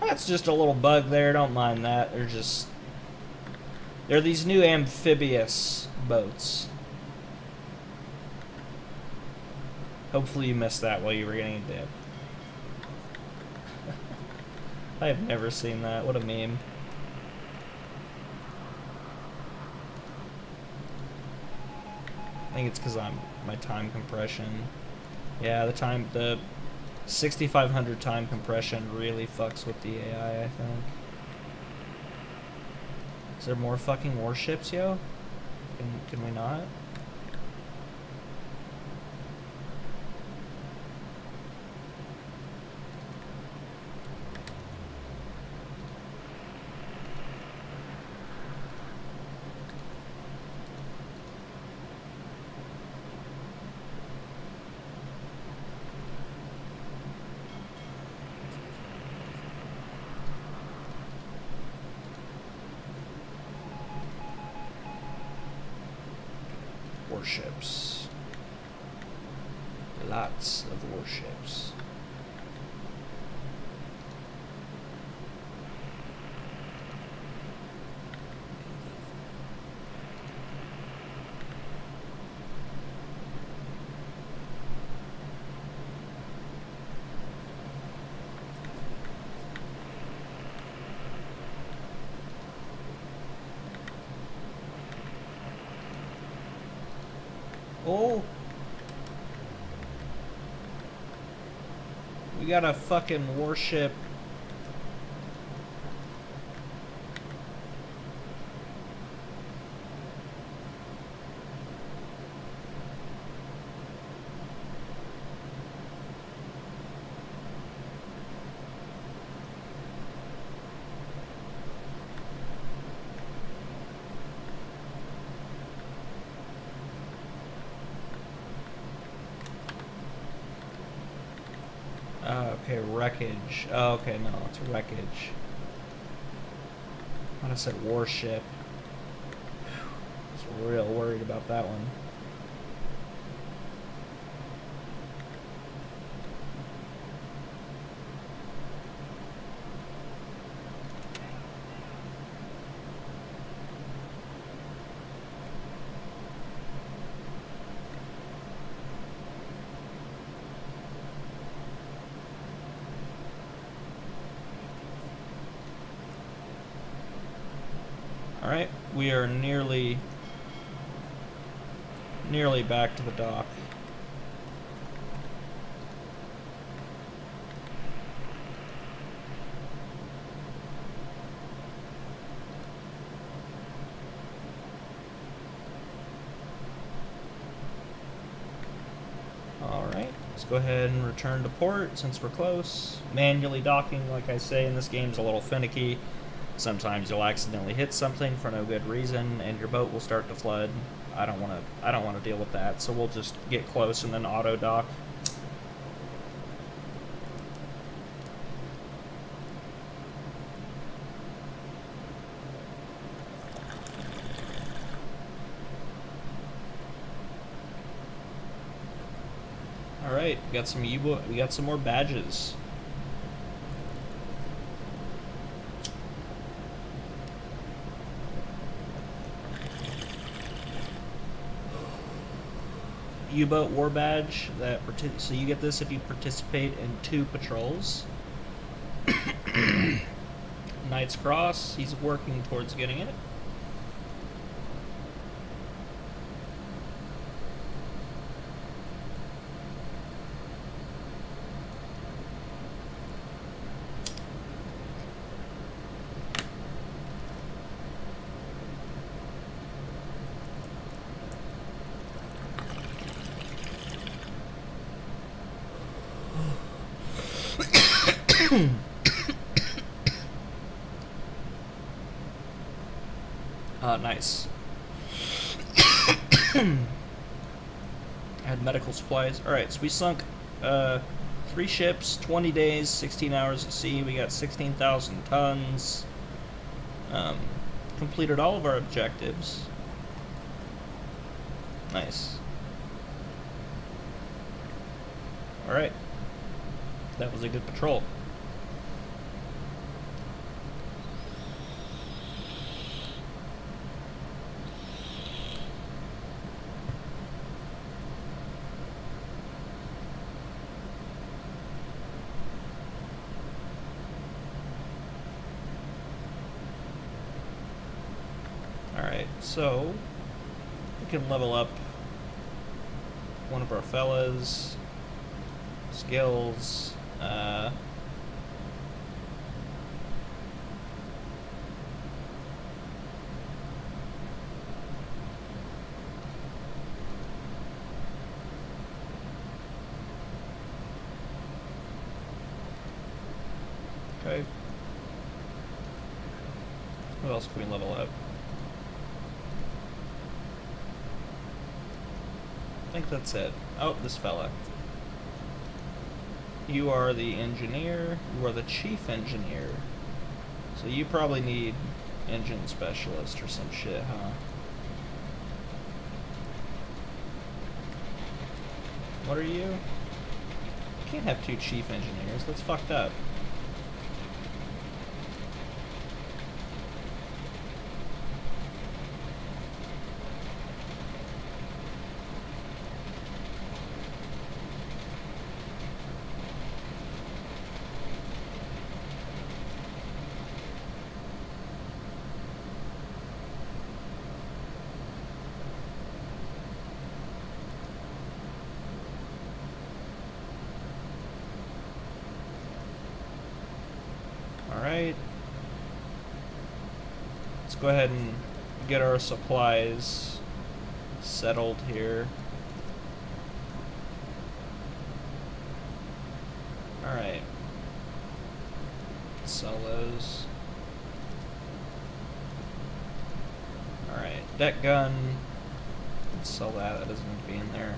That's just a little bug there, don't mind that. They're these new amphibious boats. Hopefully you missed that while you were getting a dip. I have never seen that. What a meme. I think it's because my time compression. Yeah, the 6500 time compression really fucks with the AI, I think. Is there more fucking warships, yo? Can we not? Warships. Lots of warships. Oh! We got a fucking warship. Okay, wreckage. Oh, okay, no, it's wreckage. I said warship. I was real worried about that one. Alright, we are nearly back to the dock. Alright, let's go ahead and return to port since we're close. Manually docking, like I say, in this game's a little finicky. Sometimes you'll accidentally hit something for no good reason, and your boat will start to flood. I don't want to deal with that, so we'll just get close and then auto dock. All right, we got some more badges. U-boat war badge so you get this if you participate in 2 patrols. Knight's Cross, he's working towards getting it. Nice. Add medical supplies. Alright, so we sunk 3 ships, 20 days, 16 hours at sea. We got 16,000 tons. Completed all of our objectives. Nice. Alright. That was a good patrol. Alright, so we can level up one of our fellas. Skills. Okay. What else can we level up? I think that's it. Oh, this fella. You are the engineer. You are the chief engineer. So you probably need engine specialist or some shit, huh? What are you? You can't have 2 chief engineers. That's fucked up. Alright. Let's go ahead and get our supplies settled here. Alright. Sell those. Alright, deck gun. Let's sell that, that doesn't need to be in there.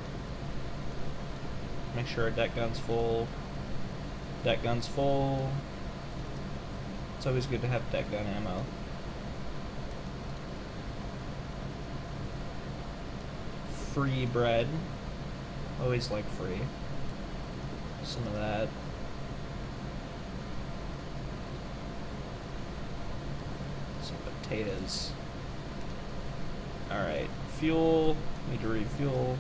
Make sure our deck gun's full. Deck gun's full. It's always good to have deck gun ammo. Free bread. Always like free. Some of that. Some potatoes. Alright. Fuel. Need to refuel.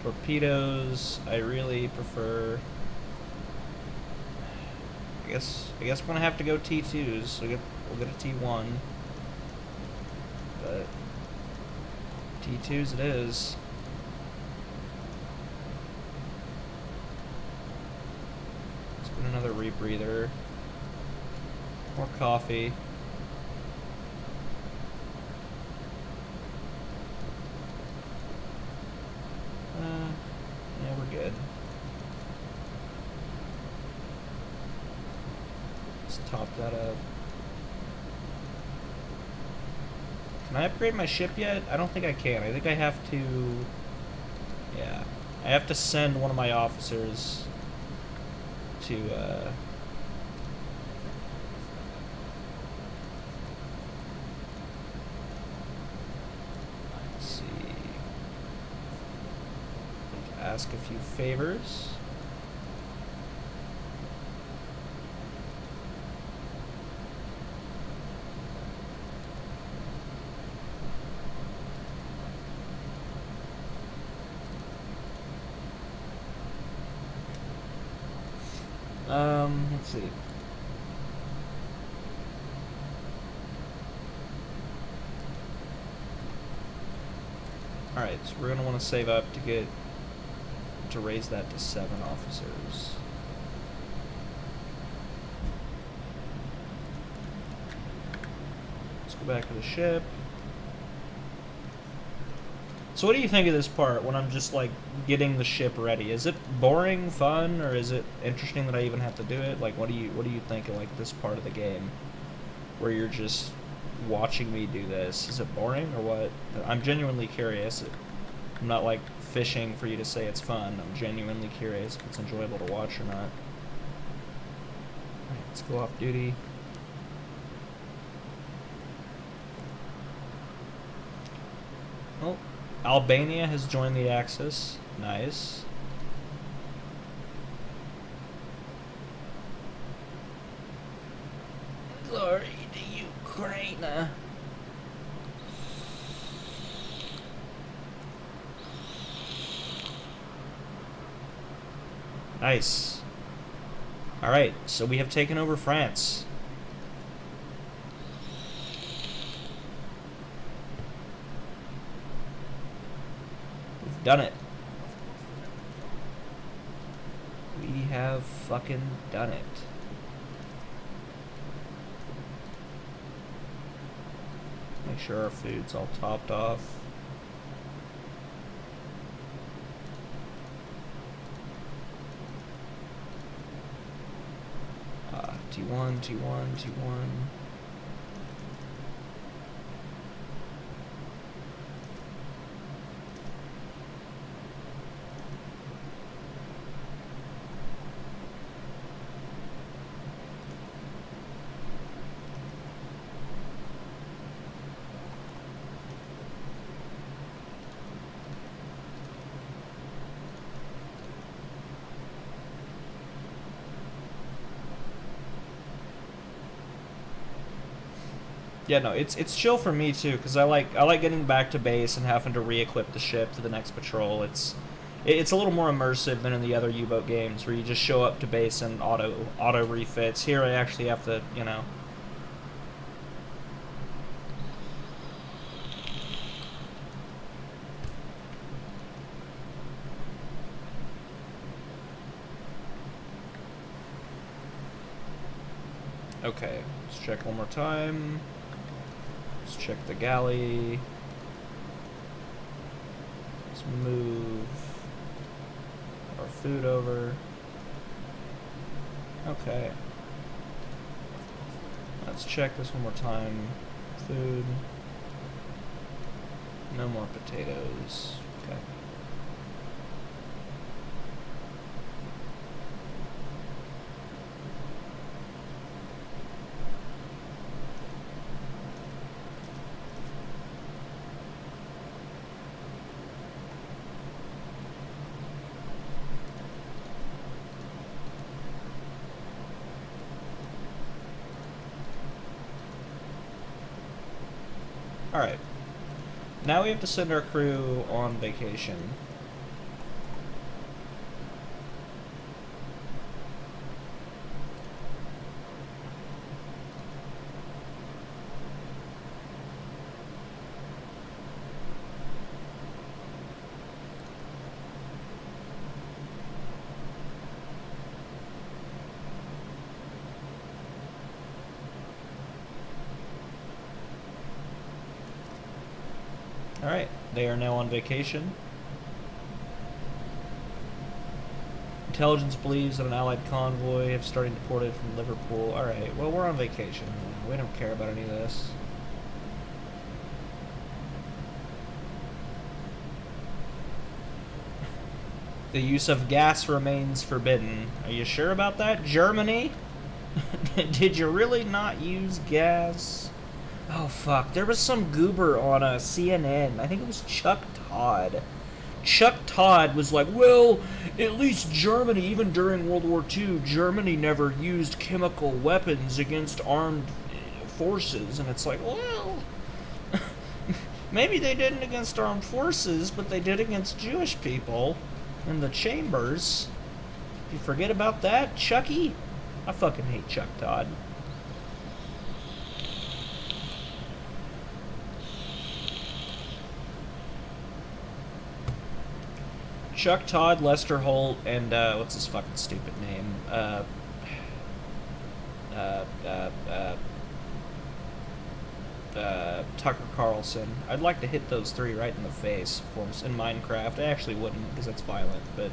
Torpedoes. I really prefer... I guess we're gonna have to go T2s, so we'll get a T1. But T2s it is. Let's get another rebreather. More coffee. Yeah, we're good. Top that up. Can I upgrade my ship yet? I don't think I can. I think I have to... Yeah. I have to send one of my officers to, let's see. Ask a few favors. Let's see. Alright, so we're gonna want to save up to raise that to 7 officers. Let's go back to the ship. So what do you think of this part when I'm just like getting the ship ready? Is it boring, fun, or is it interesting that I even have to do it? Like what do you think of like this part of the game where you're just watching me do this? Is it boring or what? I'm genuinely curious. I'm not like fishing for you to say it's fun. I'm genuinely curious if it's enjoyable to watch or not. Alright, let's go off duty. Oh, Albania has joined the Axis. Nice. Glory to Ukraine. Nice. Alright, so we have taken over France. We've done it. We have fucking done it. Make sure our food's all topped off. T1, T1, T1. Yeah, no, it's chill for me too, because I like getting back to base and having to re-equip the ship for the next patrol. It's a little more immersive than in the other U-boat games where you just show up to base and auto refits. Here I actually have to, you know. Okay, let's check one more time. Let's check the galley. Let's move our food over. Okay. Let's check this one more time. Food. No more potatoes. Okay. Alright. Now we have to send our crew on vacation. Alright, they are now on vacation. Intelligence believes that an Allied convoy have started deported from Liverpool. Alright, well, we're on vacation. We don't care about any of this. The use of gas remains forbidden. Are you sure about that, Germany? Did you really not use gas? Oh fuck, there was some goober on CNN. I think it was Chuck Todd. Chuck Todd was like, well, at least Germany, even during World War II, Germany never used chemical weapons against armed forces. And it's like, well, maybe they didn't against armed forces, but they did against Jewish people in the chambers. You forget about that, Chucky? I fucking hate Chuck Todd. Chuck Todd, Lester Holt, and what's his fucking stupid name? Tucker Carlson. I'd like to hit those three right in the face, of course. In Minecraft, I actually wouldn't because it's violent, but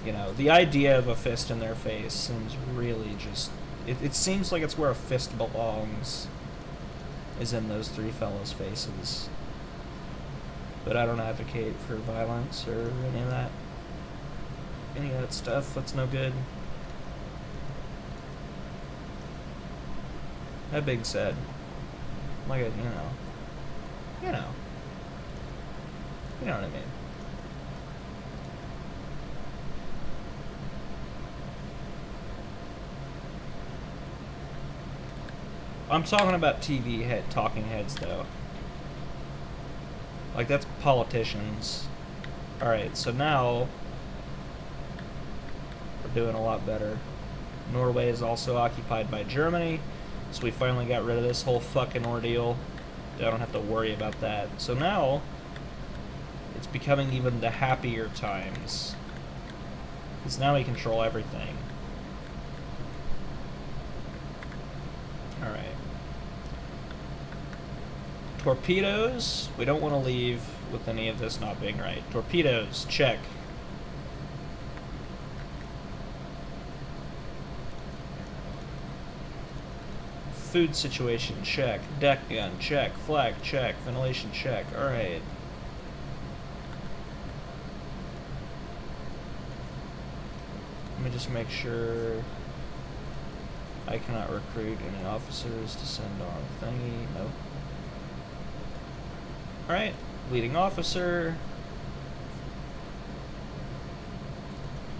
you know, the idea of a fist in their face seems really just. It seems like it's where a fist belongs. is in those three fellas' faces. But I don't advocate for violence or any of that. Any of that stuff, that's no good. That being said, like, you know what I mean. I'm talking about talking heads, though. Like, that's politicians. Alright, so now we're doing a lot better. Norway is also occupied by Germany, so we finally got rid of this whole fucking ordeal. I don't have to worry about that. So now, it's becoming even the happier times. Because now we control everything. Alright. Torpedoes, we don't want to leave with any of this not being right. Torpedoes, check. Food situation, check. Deck gun, check. Flag, check. Ventilation, check. Alright. Let me just make sure I cannot recruit any officers to send on thingy. Nope. Alright. Leading officer.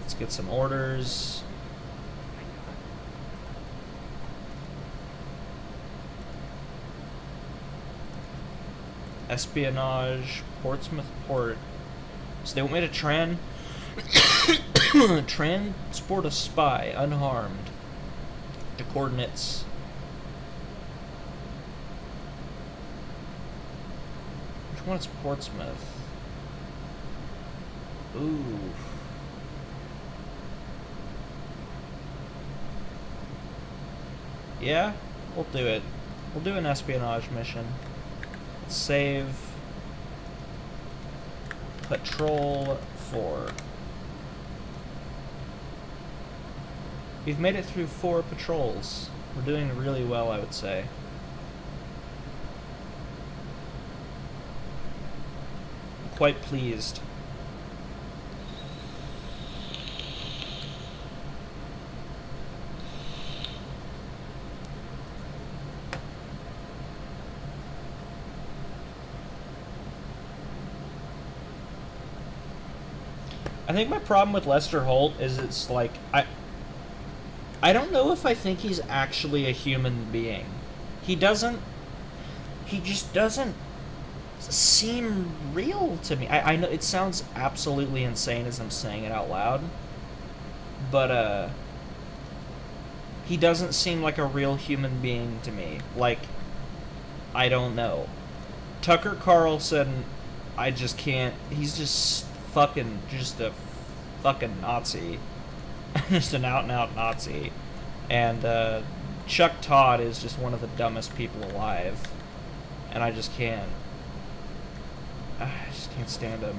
Let's get some orders. Espionage, Portsmouth Port. So they want me to transport a spy unharmed to coordinates. Which one is Portsmouth? Ooh. Yeah, we'll do it. We'll do an espionage mission. Save Patrol 4. We've made it through 4 patrols. We're doing really well, I would say. I'm quite pleased. I think my problem with Lester Holt is it's like, I don't know if I think he's actually a human being. He just doesn't seem real to me. I know it sounds absolutely insane as I'm saying it out loud, but he doesn't seem like a real human being to me. Like, I don't know. Tucker Carlson, I just can't, he's just a fucking Nazi. Just an out-and-out Nazi. And Chuck Todd is just one of the dumbest people alive. And I just can't stand him.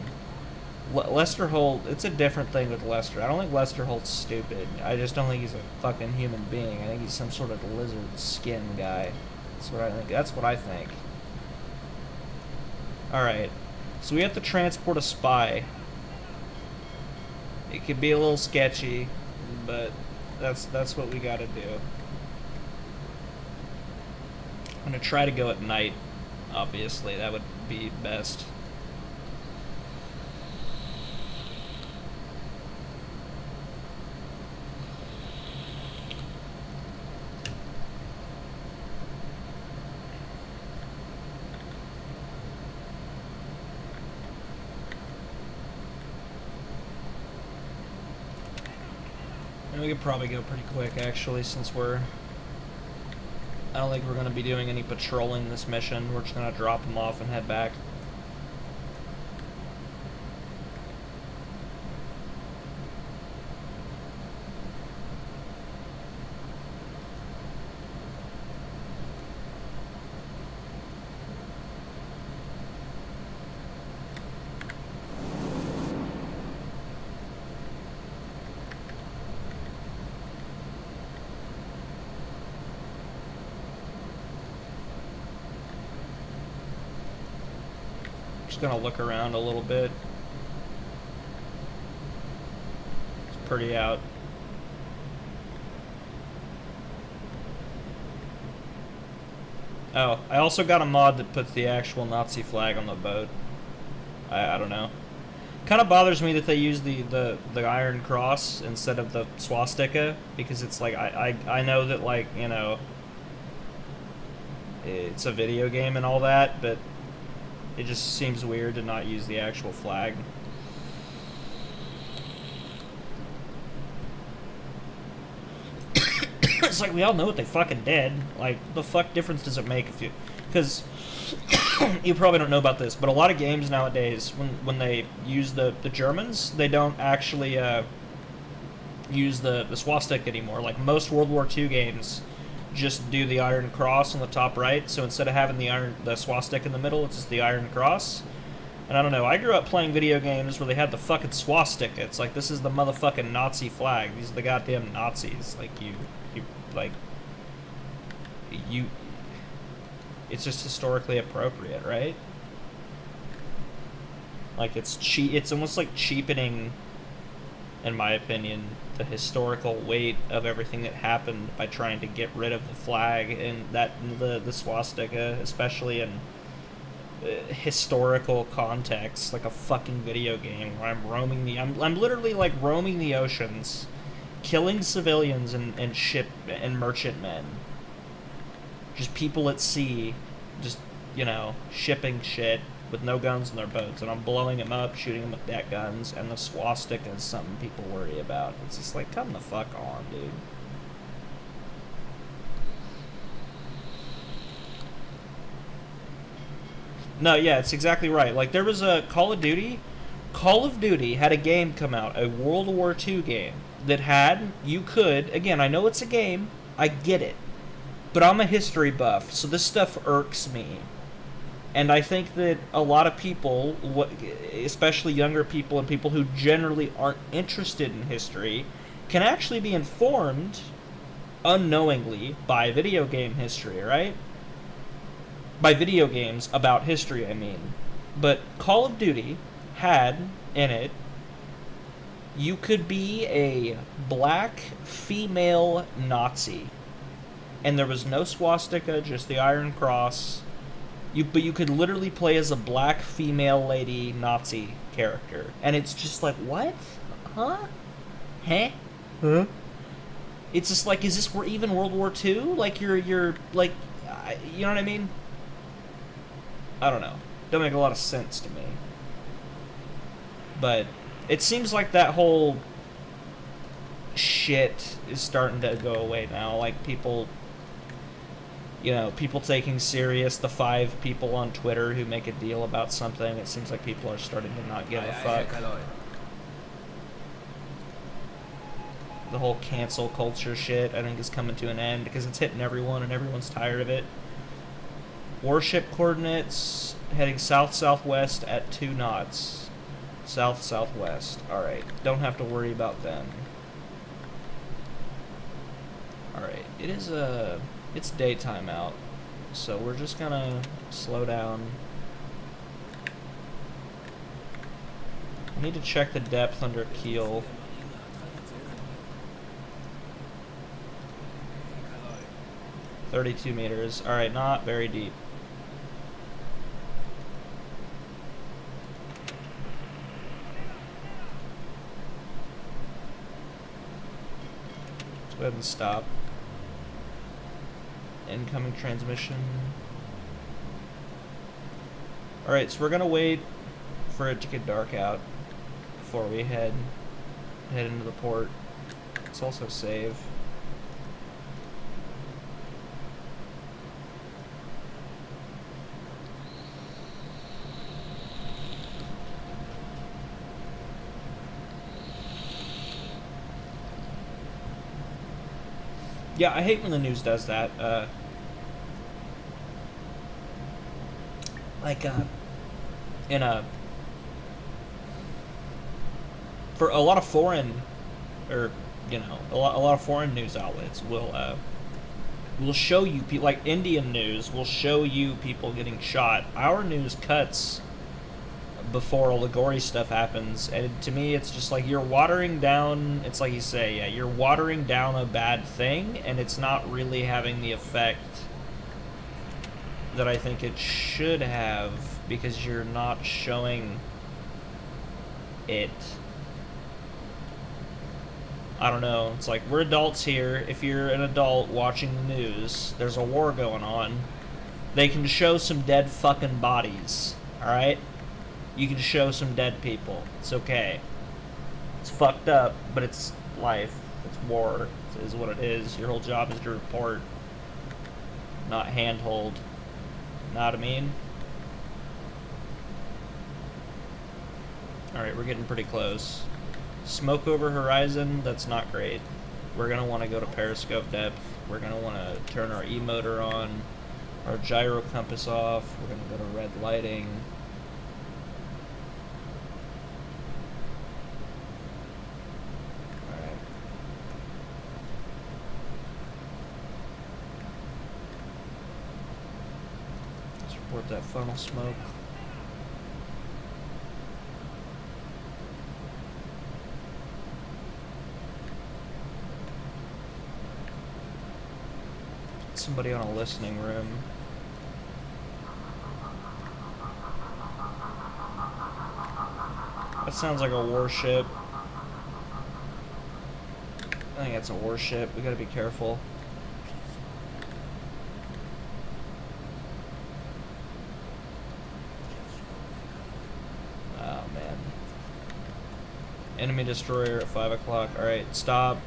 Lester Holt, it's a different thing with Lester. I don't think Lester Holt's stupid. I just don't think he's a fucking human being. I think he's some sort of lizard skin guy. That's what I think. Alright. So we have to transport a spy. It could be a little sketchy, but that's what we gotta do. I'm gonna try to go at night, obviously. That would be best. We could probably go pretty quick, actually, since I don't think we're going to be doing any patrolling this mission. We're just going to drop them off and head back. Just gonna look around a little bit. It's pretty out. Oh, I also got a mod that puts the actual Nazi flag on the boat. I don't know. Kind of bothers me that they use the Iron Cross instead of the swastika, because it's like I know that, like, you know, it's a video game and all that, but it just seems weird to not use the actual flag. It's like, we all know what they fucking did. Like, the fuck difference does it make if you... Because you probably don't know about this, but a lot of games nowadays, when they use the Germans, they don't actually use the swastika anymore. Like, most World War II games just do the Iron Cross on the top right, so instead of having the swastika in the middle, it's just the Iron Cross. And I don't know, I grew up playing video games where they had the fucking swastika. It's like, this is the motherfucking Nazi flag. These are the goddamn Nazis. Like, it's just historically appropriate, right? Like, it's almost like cheapening, in my opinion, the historical weight of everything that happened by trying to get rid of the flag and the swastika, especially in historical context, like a fucking video game where I'm literally like roaming the oceans, killing civilians and ship and merchantmen, just people at sea, just, you know, shipping shit with no guns in their boats, and I'm blowing them up, shooting them with that guns, and the swastika is something people worry about. It's just like, come the fuck on, dude. No, yeah, it's exactly right. Like, there was a Call of Duty had a game come out, a World War II game, that had, you could, again, I know it's a game, I get it, but I'm a history buff, so this stuff irks me. And I think that a lot of people, especially younger people and people who generally aren't interested in history, can actually be informed unknowingly by video game history, right? By video games about history, I mean. But Call of Duty had in it, you could be a black female Nazi. And there was no swastika, just the Iron Cross. But you could literally play as a black female lady Nazi character. And it's just like, what? Huh? Huh? It's just like, is this even World War II? Like, you're like, you know what I mean? I don't know. Don't make a lot of sense to me. But it seems like that whole shit is starting to go away now. Like, people... You know, people taking serious the 5 people on Twitter who make a deal about something. It seems like people are starting to not give a fuck. The whole cancel culture shit, I think, is coming to an end because it's hitting everyone and everyone's tired of it. Warship coordinates heading south-southwest at 2 knots. South-southwest. Alright, don't have to worry about them. Alright, it is it's daytime out, so we're just gonna slow down. I need to check the depth under keel. 32 meters. Alright, not very deep. Let's go ahead and stop. Incoming transmission. Alright, so we're gonna wait for it to get dark out before we head into the port. Let's also save. Yeah, I hate when the news does that. For a lot of foreign, or, you know, a lot of foreign news outlets will show you, like Indian news will show you people getting shot. Our news cuts before all the gory stuff happens. And to me, it's just like you're watering down, it's like you say, yeah, you're watering down a bad thing, and it's not really having the effect that I think it should have, because you're not showing it. I don't know. It's like, we're adults here. If you're an adult watching the news, there's a war going on. They can show some dead fucking bodies, alright? You can show some dead people. It's okay. It's fucked up, but it's life. It's war. It is what it is. Your whole job is to report, not handhold. Know what I mean? Alright, we're getting pretty close. Smoke over horizon, that's not great. We're going to want to go to periscope depth. We're going to want to turn our E-motor on, our gyro compass off. We're going to go to red lighting. Alright. Let's report that funnel smoke. Somebody on a listening room. That sounds like a warship. I think it's a warship. We gotta be careful. Oh man. Enemy destroyer at 5 o'clock. Alright, stop.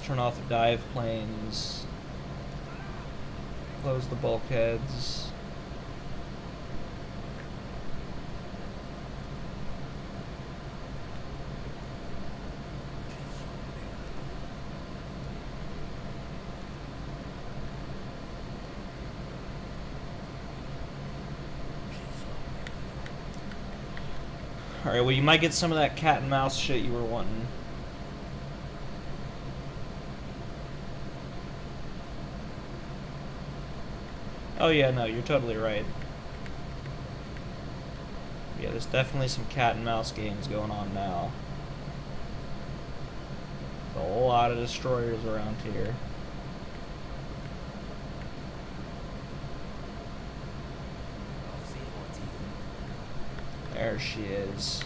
Turn off the dive planes, close the bulkheads. Alright, well you might get some of that cat and mouse shit you were wanting. Oh yeah, no, you're totally right. Yeah, there's definitely some cat and mouse games going on now. A whole lot of destroyers around here. There she is.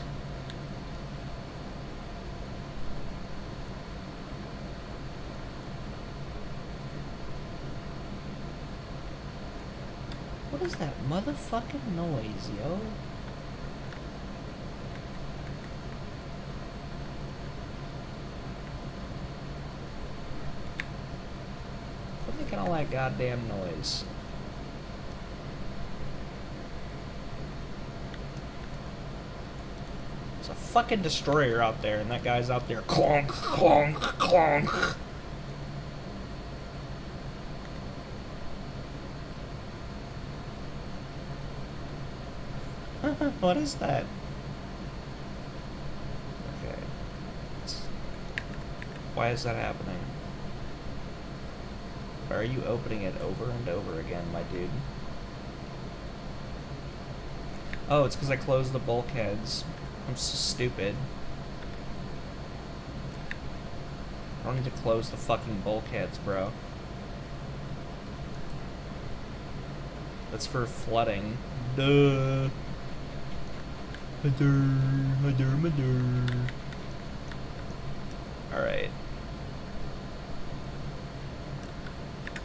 What is that motherfucking noise, yo? Quit making all that goddamn noise. There's a fucking destroyer out there, and that guy's out there clonk, clonk, clonk. What is that? Okay. Why is that happening? Why are you opening it over and over again, my dude? Oh, it's because I closed the bulkheads. I'm so stupid. I don't need to close the fucking bulkheads, bro. That's for flooding. Duh. Alright.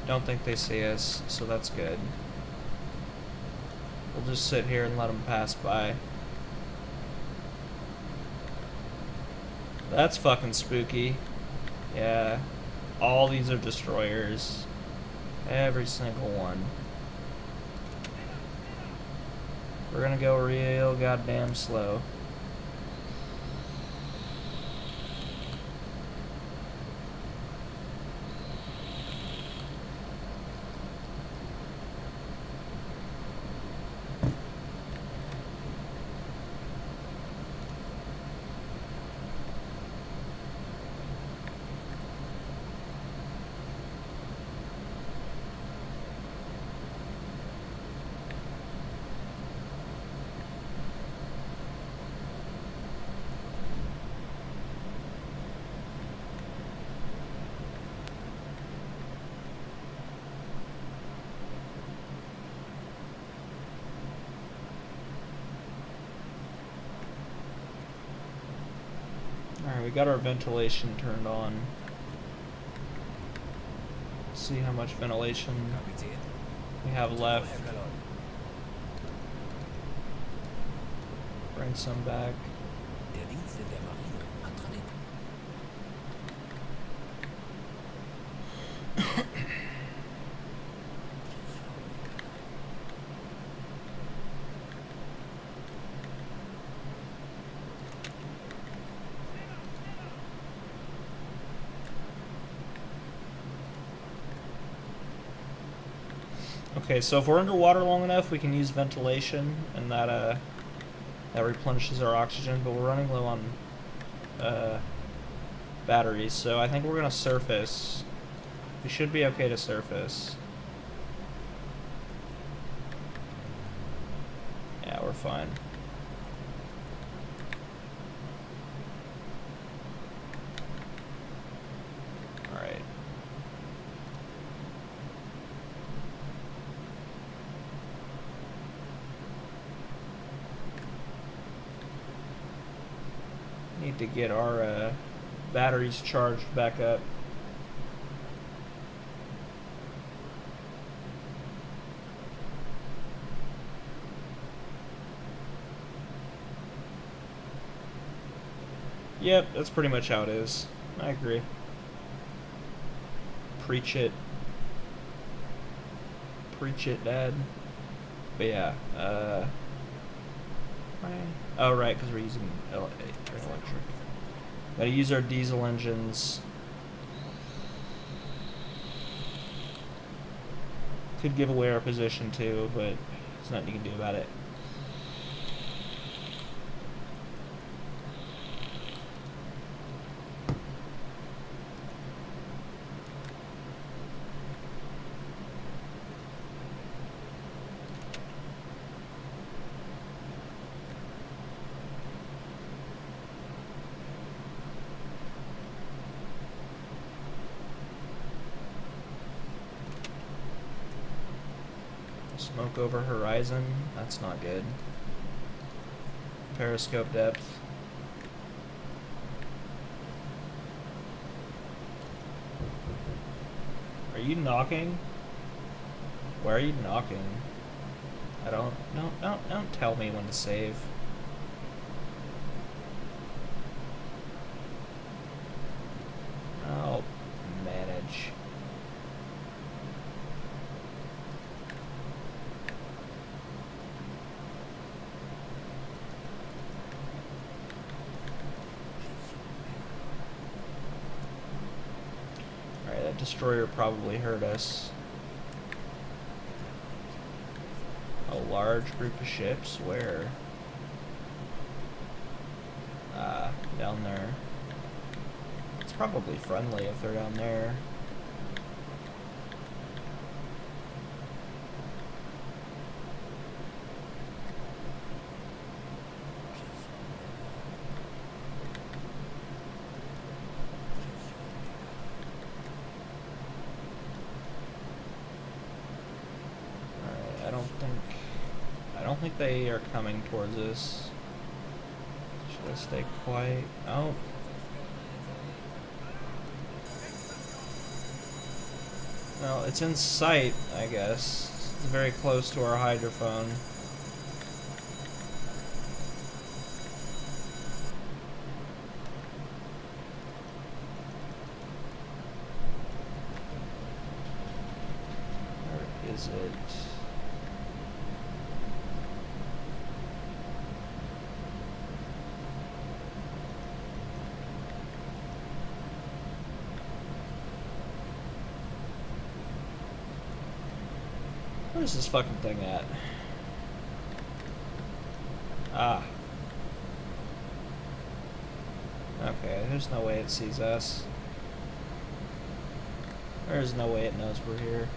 Don't think they see us, so that's good. We'll just sit here and let them pass by. That's fucking spooky. Yeah. All these are destroyers. Every single one. We're gonna go real goddamn slow. got our ventilation turned on. See how much ventilation Kapitän. we have Jawohl, left. Herr Kallon. Bring some back. Der Dienst in der Marine. Antronik. Okay, so if we're underwater long enough, we can use ventilation, and that replenishes our oxygen. But we're running low on batteries, so I think we're gonna surface. We should be okay to surface. Yeah, we're fine. All right. Need to get our batteries charged back up. Yep, that's pretty much how it is. I agree. Preach it. Preach it, Dad. But yeah, oh, right, because we're using electric. Gotta use our diesel engines. Could give away our position too, but there's nothing you can do about it. Smoke over horizon, that's not good. Periscope depth. Are you knocking? Where are you knocking? I don't tell me when to save. I'll manage. That destroyer probably hurt us. A large group of ships? Where? Down there. It's probably friendly if they're down there. I don't think they are coming towards us. Should I stay quiet? Oh. Well, it's in sight, I guess. It's very close to our hydrophone. Where is it? Where's this fucking thing at? Ah. Okay, there's no way it sees us. There's no way it knows we're here.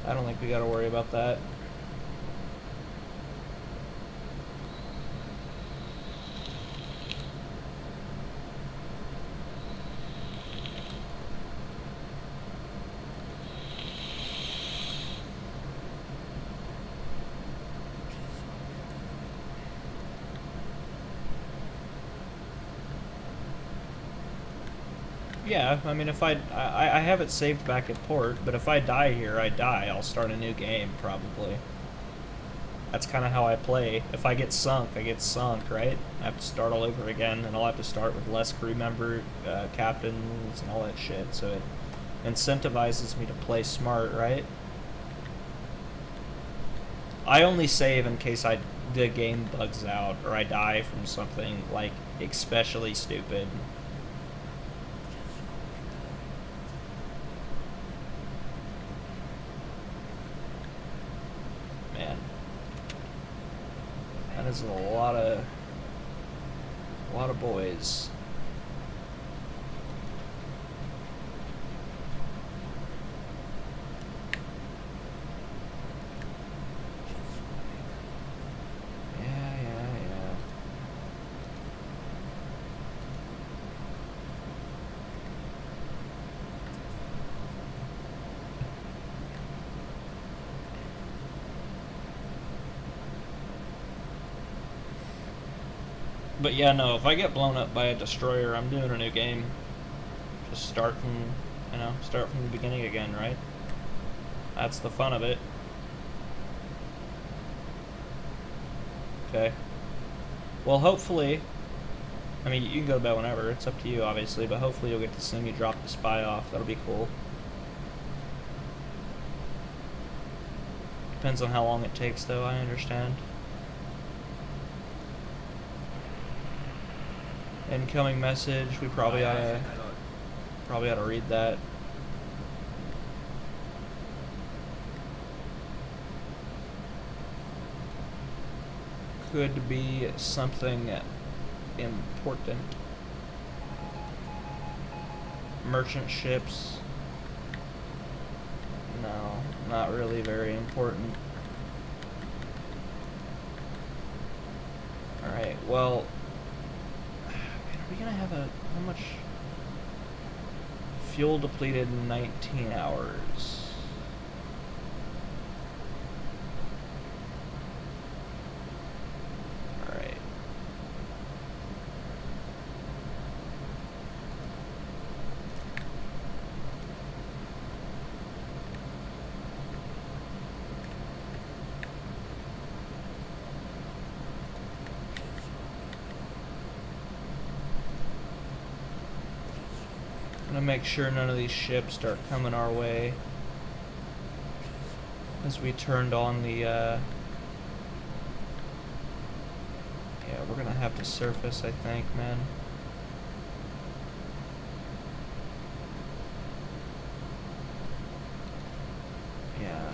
I don't think we gotta worry about that. Yeah, I mean, if I have it saved back at port, but if I die here, I die. I'll start a new game, probably. That's kind of how I play. If I get sunk, I get sunk, right? I have to start all over again, and I'll have to start with less crew member, captains, and all that shit, so it incentivizes me to play smart, right? I only save in case the game bugs out, or I die from something, like, especially stupid. Man. That is a lot of boys. Yeah. But yeah, no, if I get blown up by a destroyer, I'm doing a new game. Just start from the beginning again, right? That's the fun of it. Okay. Well, hopefully, I mean, you can go to bed whenever. It's up to you, obviously, but hopefully you'll get to see me drop the spy off. That'll be cool. Depends on how long it takes, though, I understand. Incoming message. We probably ought to read that. Could be something important. Merchant ships. No, not really very important. Alright, well, man, are we gonna have how much fuel depleted in 19 hours? Alright. I'm gonna make sure none of these ships start coming our way as we turned on the yeah, we're gonna have to surface, I think, man. Yeah.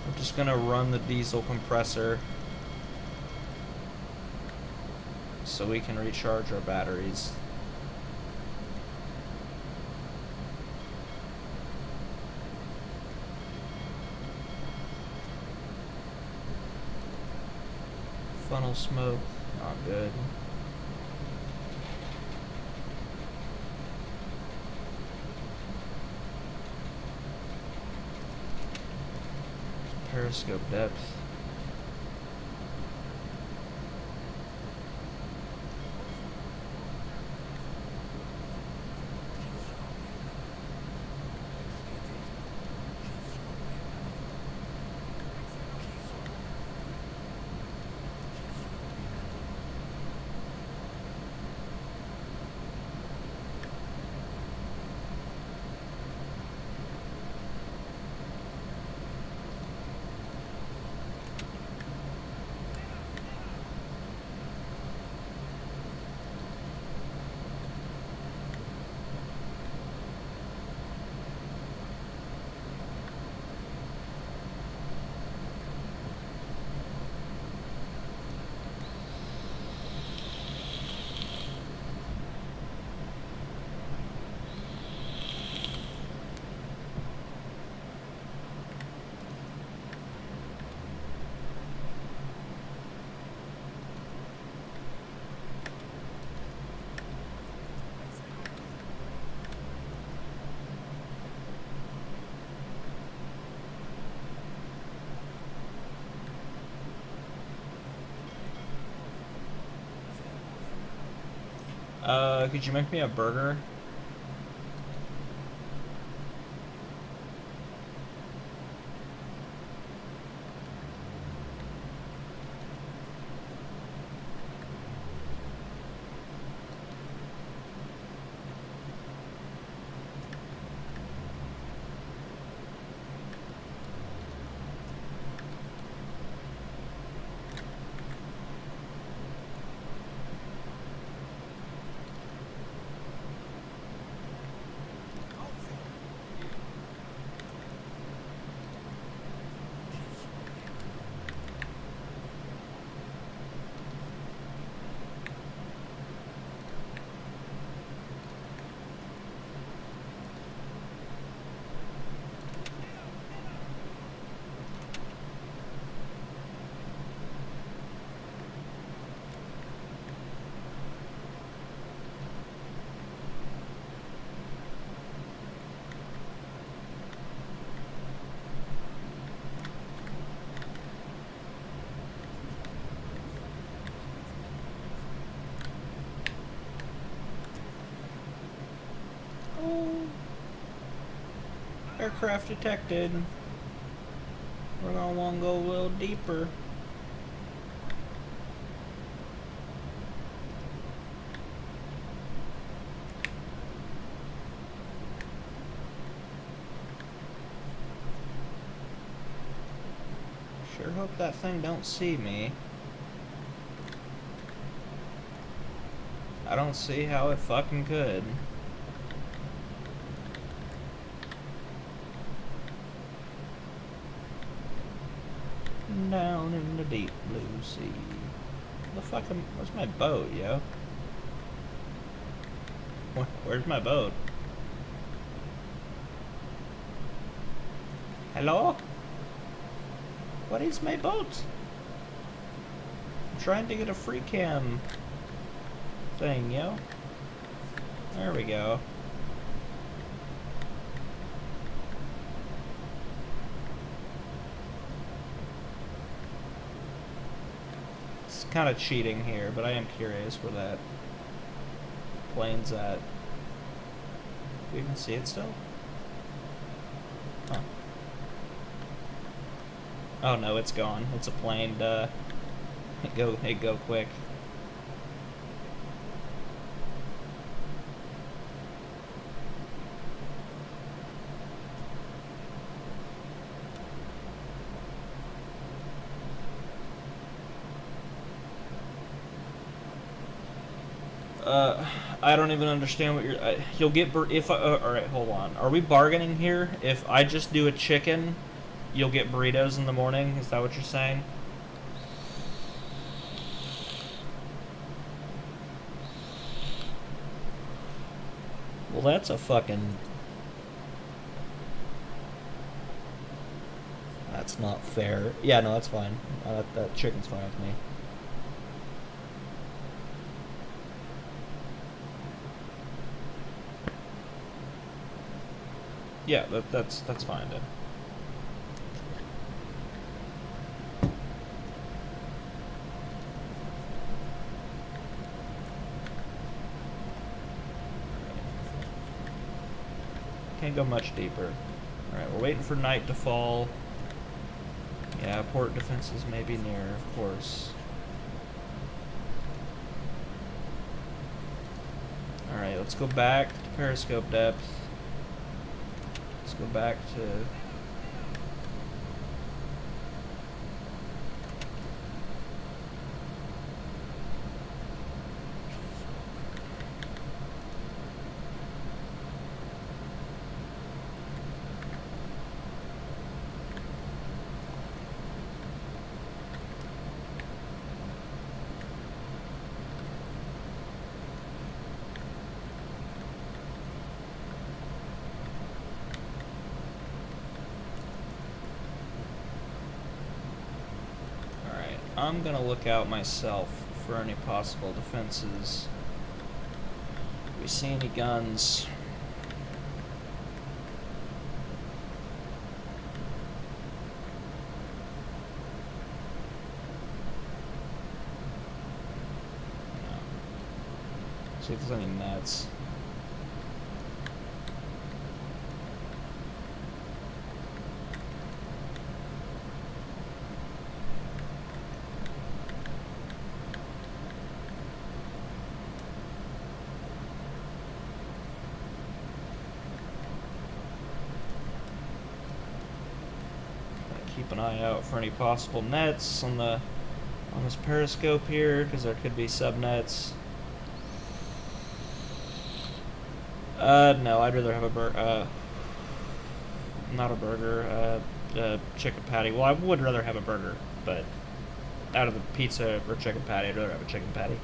I'm just gonna run the diesel compressor so we can recharge our batteries. Funnel smoke, not good. Periscope depth. Could you make me a burger? Oh. Aircraft detected. We're gonna want to go a little deeper. Sure hope that thing don't see me. I don't see how it fucking could. Down in the deep blue sea. The fucking, where's my boat, yo? Where's my boat? Hello? What is my boat? I'm trying to get a free cam thing, yo. There we go. It's kind of cheating here, but I am curious where that plane's at. Do you even see it still? Huh. Oh no, it's gone. It's a plane, duh. It go quick. I don't even understand what you're. You'll get if. All right, hold on. Are we bargaining here? If I just do a chicken, you'll get burritos in the morning. Is that what you're saying? Well, that's a fucking. That's not fair. Yeah, no, that's fine. That chicken's fine with me. Yeah, that's fine then. Can't go much deeper. Alright, we're waiting for night to fall. Yeah, port defenses may be near, of course. Alright, let's go back to periscope depth. Let's go back to... I'm gonna look out myself for any possible defenses. Do we see any guns? No. See if there's any nets. Keep an eye out for any possible nets on this periscope here, because there could be subnets. No, I'd rather have not a burger, chicken patty. Well, I would rather have a burger, but out of the pizza or chicken patty, I'd rather have a chicken patty.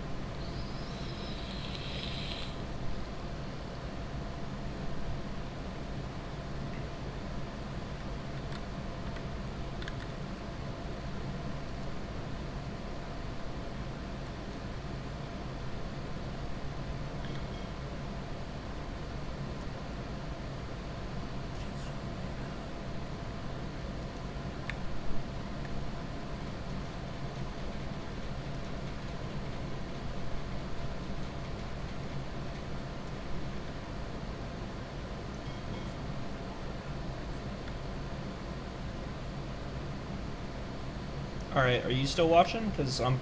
Alright, are you still watching? Because I'm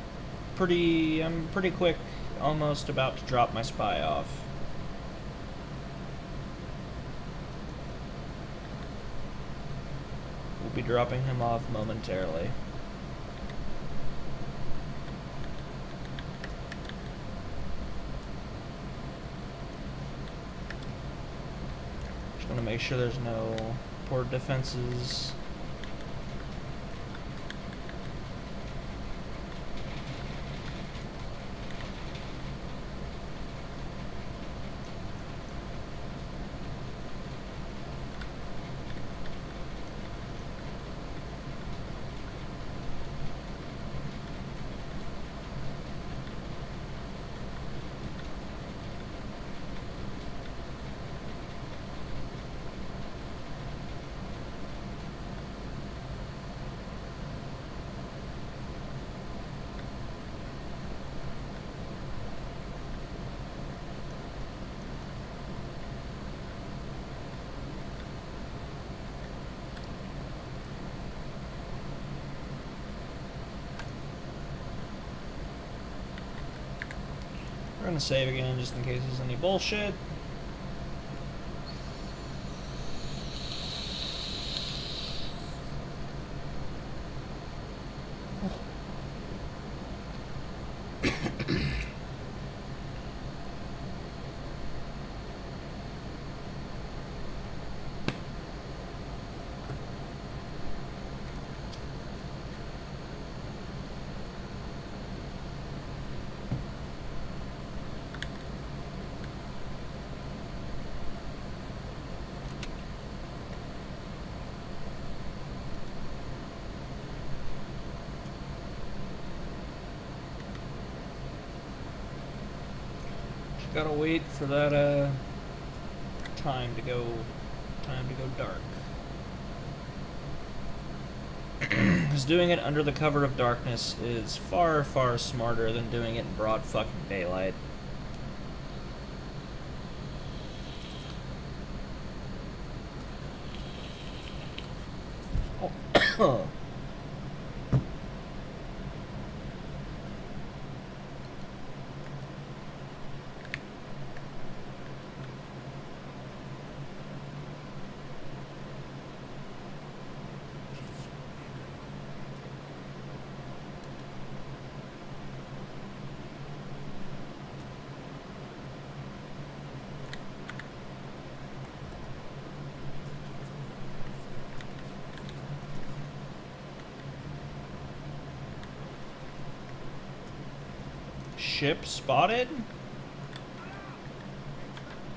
pretty quick, almost about to drop my spy off. We'll be dropping him off momentarily. Just want to make sure there's no port defenses. We're gonna save again just in case there's any bullshit. Gotta wait for that time to go dark. Because doing it under the cover of darkness is far, far smarter than doing it in broad fucking daylight. Oh. Ship spotted?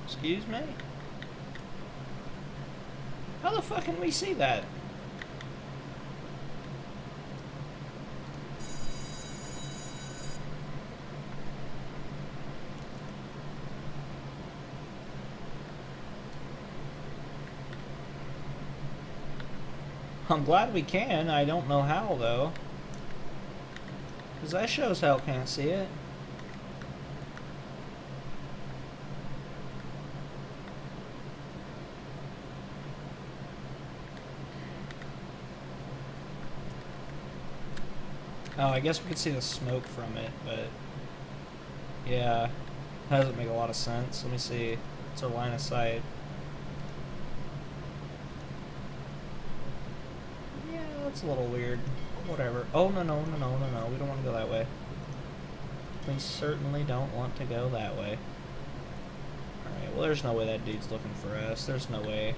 Excuse me? How the fuck can we see that? I'm glad we can. I don't know how, though. Because that shows Hell can't see it. Oh, I guess we could see the smoke from it, but yeah, that doesn't make a lot of sense. Let me see. It's our line of sight. Yeah, that's a little weird. Whatever. Oh, no, no, no, no, no, no. We don't want to go that way. We certainly don't want to go that way. Alright, well, there's no way that dude's looking for us. There's no way.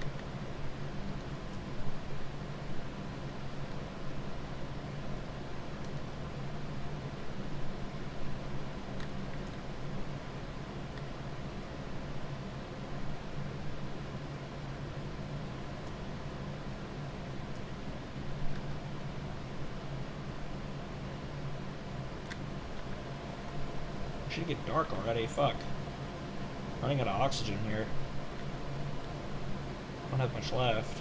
Should get dark already. Fuck. Running out of oxygen here. Don't have much left.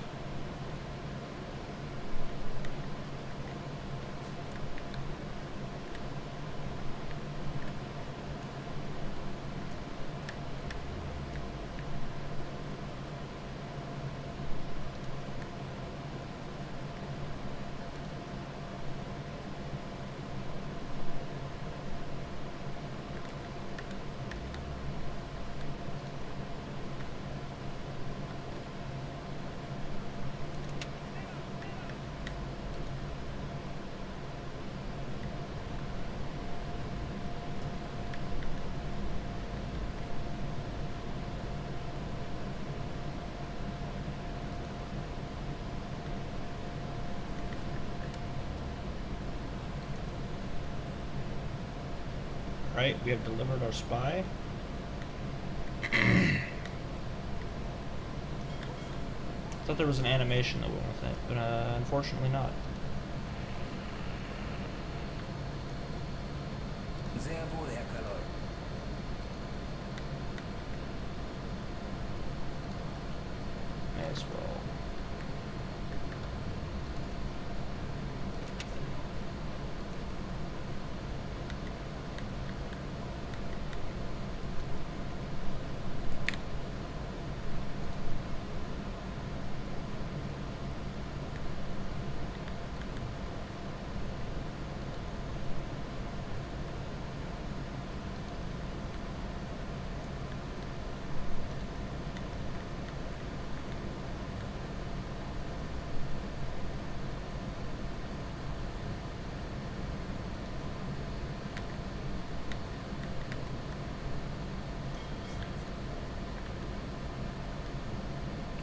Right, we have delivered our spy. Thought there was an animation that went with it, but unfortunately not. Sehr wohl, Herr Kaloy. May as well.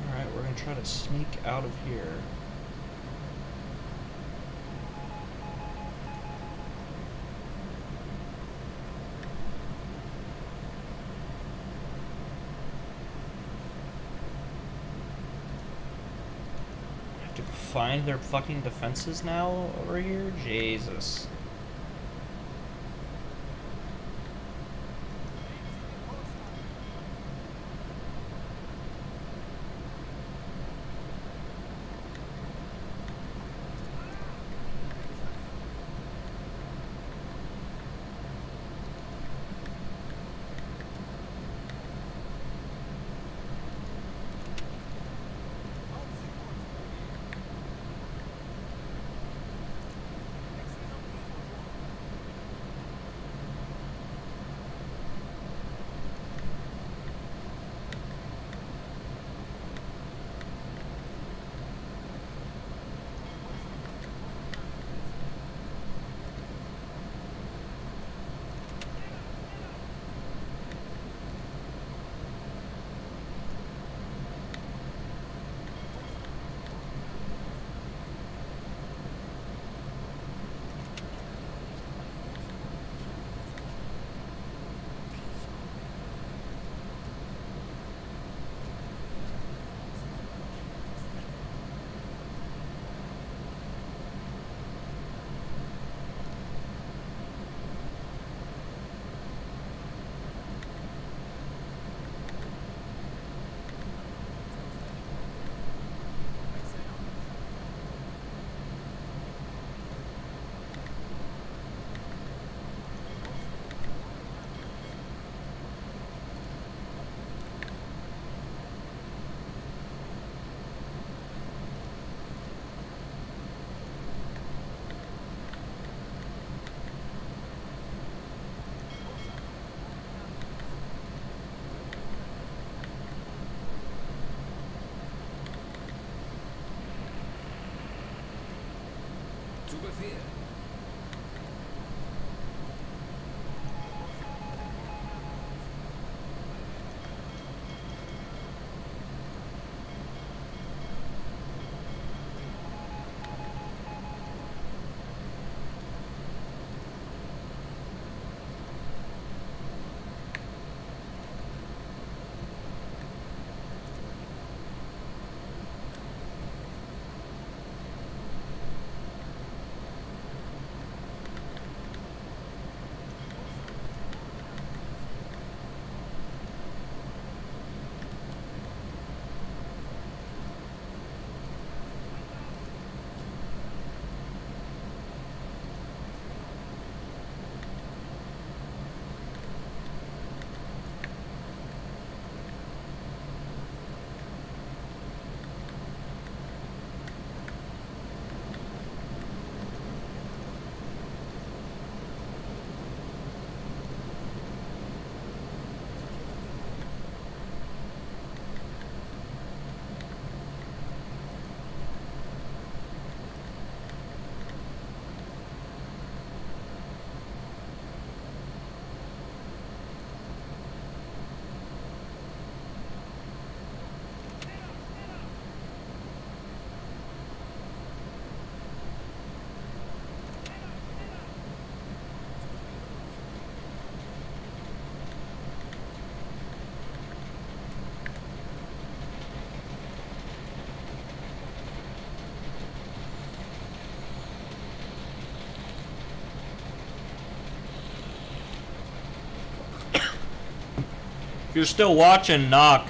Alright, we're gonna try to sneak out of here. Have to find their fucking defenses now over here? Jesus. If you're still watching, knock.